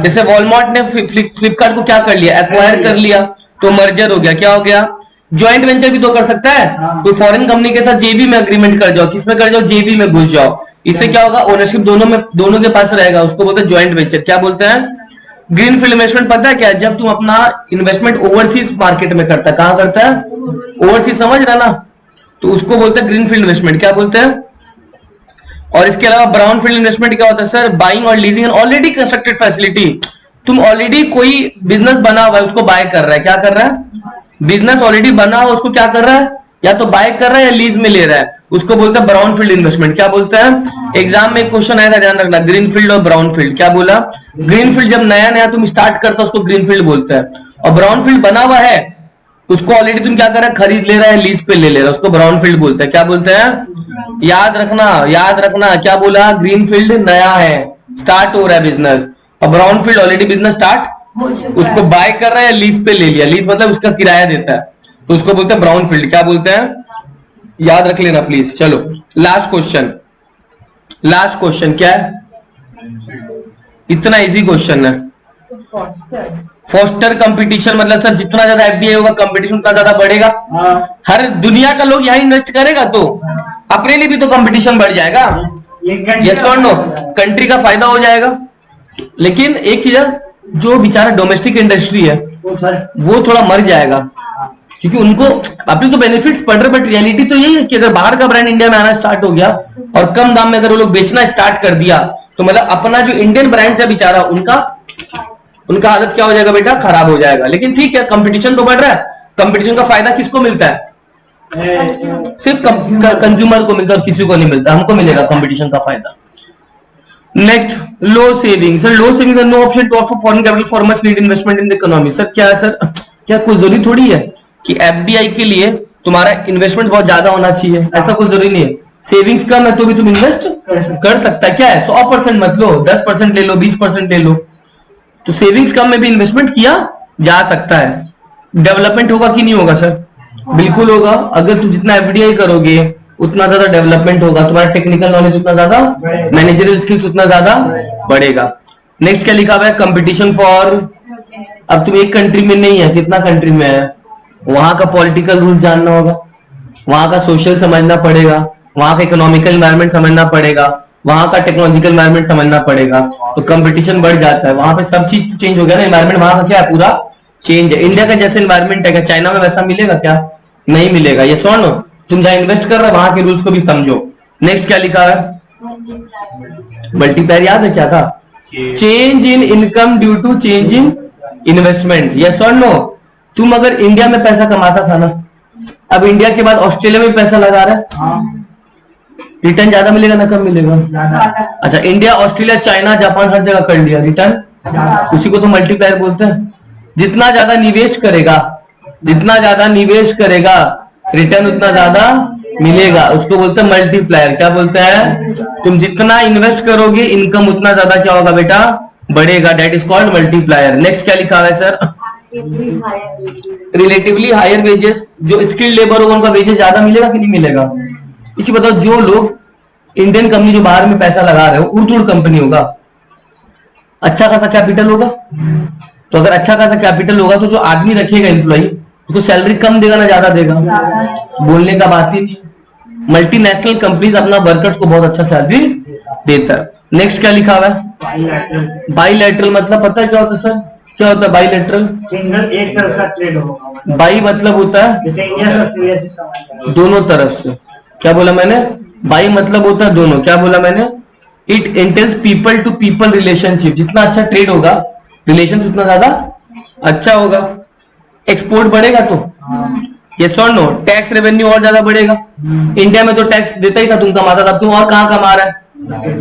[SPEAKER 1] जैसे वॉलमार्ट ने फ्लिपकार्ट को क्या कर लिया, एक्वायर कर लिया, तो मर्जर हो गया। क्या हो गया? ज्वाइंट वेंचर भी तो कर सकता है, कोई फॉरेन कंपनी के साथ जेबी में एग्रीमेंट कर जाओ, किसमें कर जाओ, जेबी में घुस जाओ। इससे क्या होगा? ओनरशिप दोनों के पास रहेगा, उसको बोलते हैं ज्वाइंट वेंचर। क्या बोलते हैं? ग्रीन फील्ड इन्वेस्टमेंट पता है क्या है? जब तुम अपना इन्वेस्टमेंट ओवरसीज मार्केट में करता है, कहां करता है? ओवरसीज, समझ रहा ना, तो उसको बोलते हैं ग्रीन फील्ड इन्वेस्टमेंट। क्या बोलते हैं? और इसके अलावा ब्राउन फील्ड इन्वेस्टमेंट क्या होता है सर? बाइंग और leasing an already constructed facility. तुम ऑलरेडी कोई बिजनेस बना हुआ है उसको बाय कर रहा है, क्या कर रहा है? बिजनेस ऑलरेडी बना हुआ उसको क्या कर रहा है? या तो बाय कर रहा है या लीज में ले रहा है, उसको बोलते हैं ब्राउन फील्ड इन्वेस्टमेंट। क्या बोलते हैं? एग्जाम में एक क्वेश्चन आएगा, ध्यान रखना, ग्रीन फील्ड और ब्राउन फील्ड। क्या बोला? ग्रीन फील्ड जब नया नया तुम स्टार्ट करता हो उसको ग्रीन फील्ड बोलते हैं, और ब्राउन फील्ड बना हुआ है उसको ऑलरेडी तुम क्या कर रहा है? खरीद ले रहा है, लीज पे ले रहा है, उसको ब्राउन फील्ड बोलते हैं। क्या बोलते हैं? याद रखना क्या बोला? ग्रीन फील्ड नया है, स्टार्ट हो रहा है बिजनेस, और brown field already business start, उसको बाय कर रहा है या लीज पे ले लिया, लीज मतलब उसका किराया देता है, तो उसको बोलते हैं ब्राउन फील्ड। क्या बोलते हैं? याद रख लेना प्लीज। चलो लास्ट क्वेश्चन क्या है? इतना इजी क्वेश्चन है। फोस्टर कंपटीशन मतलब सर जितना ज्यादा एफडीआई होगा कंपटीशन उतना ज्यादा बढ़ेगा।
[SPEAKER 2] हाँ
[SPEAKER 1] हर दुनिया का लोग यहाँ इन्वेस्ट करेगा तो अपने लिए भी तो कंपटीशन बढ़ जाएगा। यस और नो? कंट्री का फायदा हो जाएगा। लेकिन एक चीज है, जो बेचारा डोमेस्टिक इंडस्ट्री है वो थोड़ा मर जाएगा, क्योंकि उनको अपने तो बेनिफिट्स पड़ रहे, बट रियलिटी तो यही है कि अगर बाहर का ब्रांड इंडिया में आना स्टार्ट हो गया और कम दाम में अगर वो लोग बेचना स्टार्ट कर दिया, तो मतलब अपना जो इंडियन ब्रांड है बेचारा उनका हालत क्या हो जाएगा बेटा? खराब हो जाएगा। लेकिन ठीक है, कंपटीशन तो बढ़ रहा है, कंपटीशन का फायदा किसको मिलता है? सिर्फ कंज्यूमर को मिलता है और किसी को नहीं मिलता, हमको मिलेगा कंपटीशन का फायदा। Next, low saving. Sir low saving no option to offer foreign capital for much need investment in the economy. Sir क्या है सर? क्या कोई जरूरी थोड़ी है कि एफडीआई के लिए तुम्हारा इन्वेस्टमेंट बहुत ज्यादा होना चाहिए, ऐसा कोई जरूरी नहीं है। सेविंग्स कम है तो भी तुम इन्वेस्ट कर सकता है। क्या है? 100% मत लो, 10% ले लो, 20% ले लो, तो सेविंग्स कम में भी इन्वेस्टमेंट किया जा सकता है। डेवलपमेंट होगा कि नहीं होगा सर? बिल्कुल होगा। अगर तुम जितना एफडीआई करोगे उतना ज्यादा डेवलपमेंट होगा, तुम्हारा टेक्निकल नॉलेज उतना ज्यादा, मैनेजरियल स्किल्स उतना ज्यादा बढ़ेगा। नेक्स्ट क्या लिखा हुआ है? कंपटीशन फॉर, अब तुम एक कंट्री में नहीं है, कितना कंट्री में है, वहां का पॉलिटिकल रूल जानना होगा, वहां का सोशल समझना पड़ेगा, वहां का इकोनॉमिकल एनवायरनमेंट समझना पड़ेगा, वहां का टेक्नोलॉजिकल एनवायरनमेंट समझना पड़ेगा, तो कंपटीशन बढ़ जाता है। वहां पे सब चीज चेंज हो गया ना, एनवायरनमेंट वहां का क्या है? पूरा चेंज है। इंडिया का जैसे एनवायरनमेंट है, क्या चाइना में वैसा मिलेगा? क्या नहीं मिलेगा। ये सुनो, तुम जहां इन्वेस्ट कर रहे हो वहां के रूल्स को भी समझो। नेक्स्ट क्या लिखा है? मल्टीप्लायर याद है क्या था? Change in income due to change in investment. Yes और नो? तुम अगर इंडिया में पैसा कमाता था ना, अब इंडिया के बाद ऑस्ट्रेलिया में पैसा लगा रहा है, रिटर्न ज्यादा मिलेगा ना कम मिलेगा? अच्छा, इंडिया, ऑस्ट्रेलिया, चाइना, जापान हर जगह कर लिया रिटर्न, उसी को तो मल्टीप्लायर बोलते हैं। जितना ज्यादा निवेश करेगा रिटर्न उतना ज्यादा मिलेगा, उसको बोलते हैं मल्टीप्लायर। क्या बोलते हैं? तुम जितना इन्वेस्ट करोगे इनकम उतना ज्यादा क्या होगा बेटा? बढ़ेगा। That is called multiplier. Next क्या लिखा है सर? Relatively higher wages. जो स्किल्ड लेबर होगा उनका वेजेस ज्यादा मिलेगा कि नहीं मिलेगा? इसी बताओ, जो लोग इंडियन कंपनी जो बाहर में पैसा लगा रहे हो, उड़ कंपनी होगा, अच्छा खासा कैपिटल होगा, तो अगर अच्छा खासा कैपिटल होगा तो जो आदमी रखेगा एम्प्लॉय उसको सैलरी कम देगा ना ज्यादा देगा? बोलने का बात ही नहीं। मल्टीनेशनल कंपनीज अपना वर्कर्स को बहुत अच्छा सैलरी देता है। नेक्स्ट क्या लिखा हुआ है? बाईलैटरल मतलब पता है क्या होता है सर? क्या होता है बाईलैटरल?
[SPEAKER 2] सिंगल एक तरफ का ट्रेड होगा।
[SPEAKER 1] बाई मतलब होता है
[SPEAKER 2] जैसे इंडिया से ऑस्ट्रेलिया से सामान
[SPEAKER 1] दोनों तरफ से, क्या बोला मैंने? बाई मतलब होता है दोनों। क्या बोला मैंने? It entails people to people relationship. जितना अच्छा ट्रेड होगा, रिलेशन उतना ज्यादा अच्छा होगा। एक्सपोर्ट बढ़ेगा तो यस और नो, टैक्स रेवेन्यू और ज्यादा बढ़ेगा। इंडिया में तो टैक्स देता ही था, तुम कमाता था, तुम और कहाँ कमा रहा है?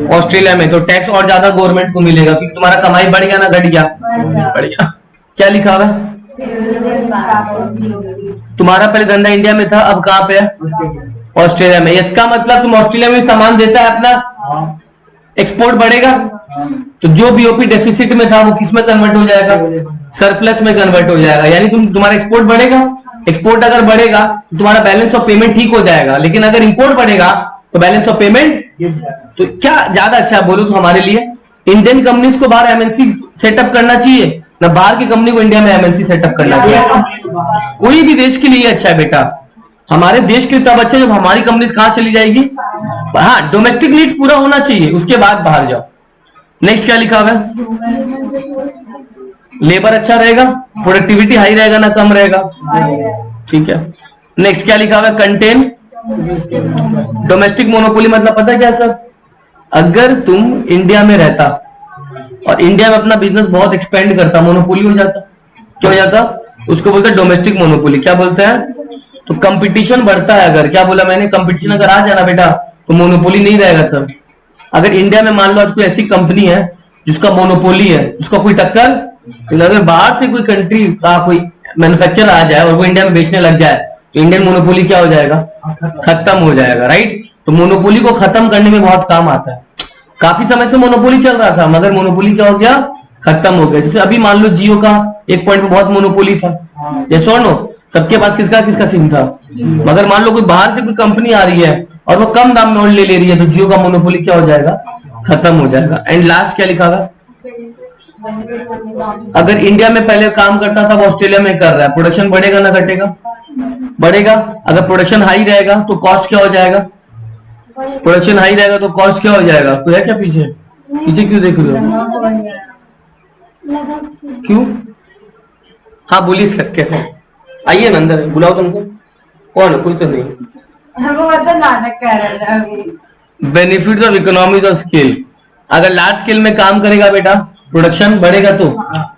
[SPEAKER 1] ऑस्ट्रेलिया में तो टैक्स और ज्यादा गवर्नमेंट को मिलेगा, क्योंकि तुम्हारा कमाई बढ़ गया ना घट गया? बढ़ गया। क्या लिखा हुआ है? तुम्हारा पहले धंधा इंडिया में था, अब कहाँ पे है? ऑस्ट्रेलिया में। इसका मतलब तुम ऑस्ट्रेलिया में सामान देता है अपना, एक्सपोर्ट बढ़ेगा तो जो बीओपी डेफिसिट में था वो किस में कन्वर्ट हो जाएगा? सरप्लस में कन्वर्ट हो जाएगा। यानी तुम्हारा एक्सपोर्ट बढ़ेगा। एक्सपोर्ट अगर बढ़ेगा तो तुम्हारा बैलेंस ऑफ पेमेंट ठीक हो जाएगा, लेकिन अगर इंपोर्ट बढ़ेगा तो बैलेंस ऑफ पेमेंट, तो क्या ज्यादा अच्छा है बोलो तो हमारे लिए? इंडियन कंपनीज को बाहर एमएनसी सेटअप करना चाहिए ना बाहर की कंपनी को इंडिया में एमएनसी सेटअप करना चाहिए? कोई भी देश के लिए अच्छा है बेटा। हमारे देश के लिए तब अच्छा जब हमारी कंपनीज कहां चली जाएगी? हाँ, डोमेस्टिक नीड्स पूरा होना चाहिए, उसके बाद बाहर जाओ। नेक्स्ट क्या लिखा हुआ है? लेबर अच्छा रहेगा, प्रोडक्टिविटी हाई रहेगा ना कम रहेगा? ठीक है। नेक्स्ट क्या लिखा हुआ है? Contain domestic monopoly. मतलब पता है क्या सर? अगर तुम इंडिया में रहता और इंडिया में अपना बिजनेस बहुत एक्सपेंड करता, मोनोपोली हो जाता। क्या हो जाता? उसको बोलते हैं डोमेस्टिक मोनोपोली। क्या बोलते हैं? तो कंपटीशन बढ़ता है। अगर क्या बोला मैंने? कंपटीशन अगर आ जाना बेटा तो मोनोपोली नहीं रहेगा। तब अगर इंडिया में मान लो आज कोई ऐसी कंपनी है जिसका मोनोपोली है, उसका कोई टक्कर, तो अगर बाहर से कोई कंट्री का कोई मैन्युफैक्चरर आ जाए और वो इंडिया में बेचने लग जाए तो इंडियन मोनोपोली क्या हो जाएगा? खत्म हो जाएगा। राइट? तो मोनोपोली को खत्म करने में बहुत काम आता है। काफी समय से मोनोपोली चल रहा था, मगर मोनोपोली क्या हो गया? खत्म हो गया। जैसे अभी मान लो जियो का एक पॉइंट में बहुत मोनोपोली था, यस और नो? सबके पास किसका सिम था। मगर मान लो कोई बाहर से कोई कंपनी आ रही है और वो कम दाम में और ले रही है तो जियो का मोनोपोली क्या हो जाएगा? खत्म हो जाएगा। एंड लास्ट क्या लिखा था? अगर इंडिया में पहले काम करता था वो ऑस्ट्रेलिया में कर रहा है, प्रोडक्शन बढ़ेगा ना घटेगा? बढ़ेगा। अगर प्रोडक्शन हाई रहेगा तो कॉस्ट क्या हो जाएगा? प्रोडक्शन हाई रहेगा तो कॉस्ट क्या हो जाएगा? कोई है क्या पीछे? पीछे क्यों देख रहे हो? क्यों? हाँ बोलिए सर, कैसे? आइए ना अंदर, बुलाओ तुमको। कौन है? कोई तो नहीं।
[SPEAKER 7] वो मतलब नाटक कर रहा है अभी।
[SPEAKER 1] Benefits of economies of scale. अगर लार्ज स्केल में काम करेगा बेटा, प्रोडक्शन बढ़ेगा तो,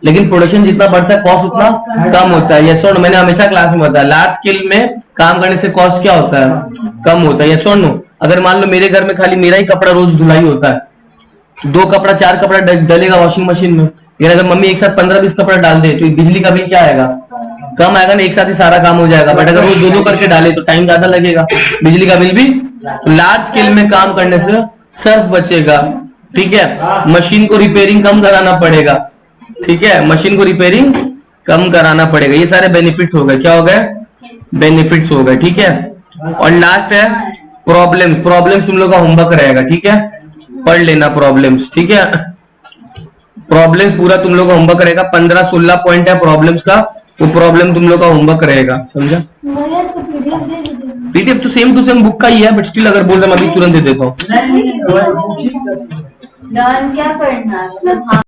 [SPEAKER 1] लेकिन प्रोडक्शन जितना बढ़ता है कॉस्ट उतना कम होता है। यस और नो? मैंने हमेशा क्लास में बताया लार्ज स्केल में काम करने से कॉस्ट क्या होता है? कम होता है। यस और नो? अगर मान लो मेरे घर में खाली मेरा ही कपड़ा रोज धुलाई होता है, तो 2 कपड़ा 4 कपड़ा डलेगा वॉशिंग मशीन में, लेकिन अगर मम्मी एक साथ 15-20 कपड़ा डाल दे तो बिजली का बिल क्या आएगा? कम आएगा ना, एक साथ ही सारा काम हो जाएगा। बट अगर वो 2-2 करके डाले तो टाइम ज्यादा लगेगा, बिजली का बिल भी। तो लार्ज स्केल में काम करने से सर्फ बचेगा। ठीक है? मशीन को रिपेयरिंग कम कराना पड़ेगा। ठीक है? मशीन को रिपेयरिंग कम कराना पड़ेगा। ये सारे बेनिफिट्स हो गए। क्या हो गए? बेनिफिट्स हो गए। ठीक है? और लास्ट है प्रॉब्लम। प्रॉब्लम्स तुम लोग का होमवर्क रहेगा। ठीक है? पढ़ लेना प्रॉब्लम्स। ठीक है? प्रॉब्लम्स पूरा तुम लोग का होमवर्क रहेगा। 15-16 पॉइंट है प्रॉब्लम्स का, वो प्रॉब्लम तुम लोग का होमवर्क रहेगा। समझा? पीडीएफ तो सेम टू सेम बुक का ही है, बट स्टिल अगर बोल रहे मैं अभी तुरंत दे देता हूँ।
[SPEAKER 4] लर्न क्या करना है?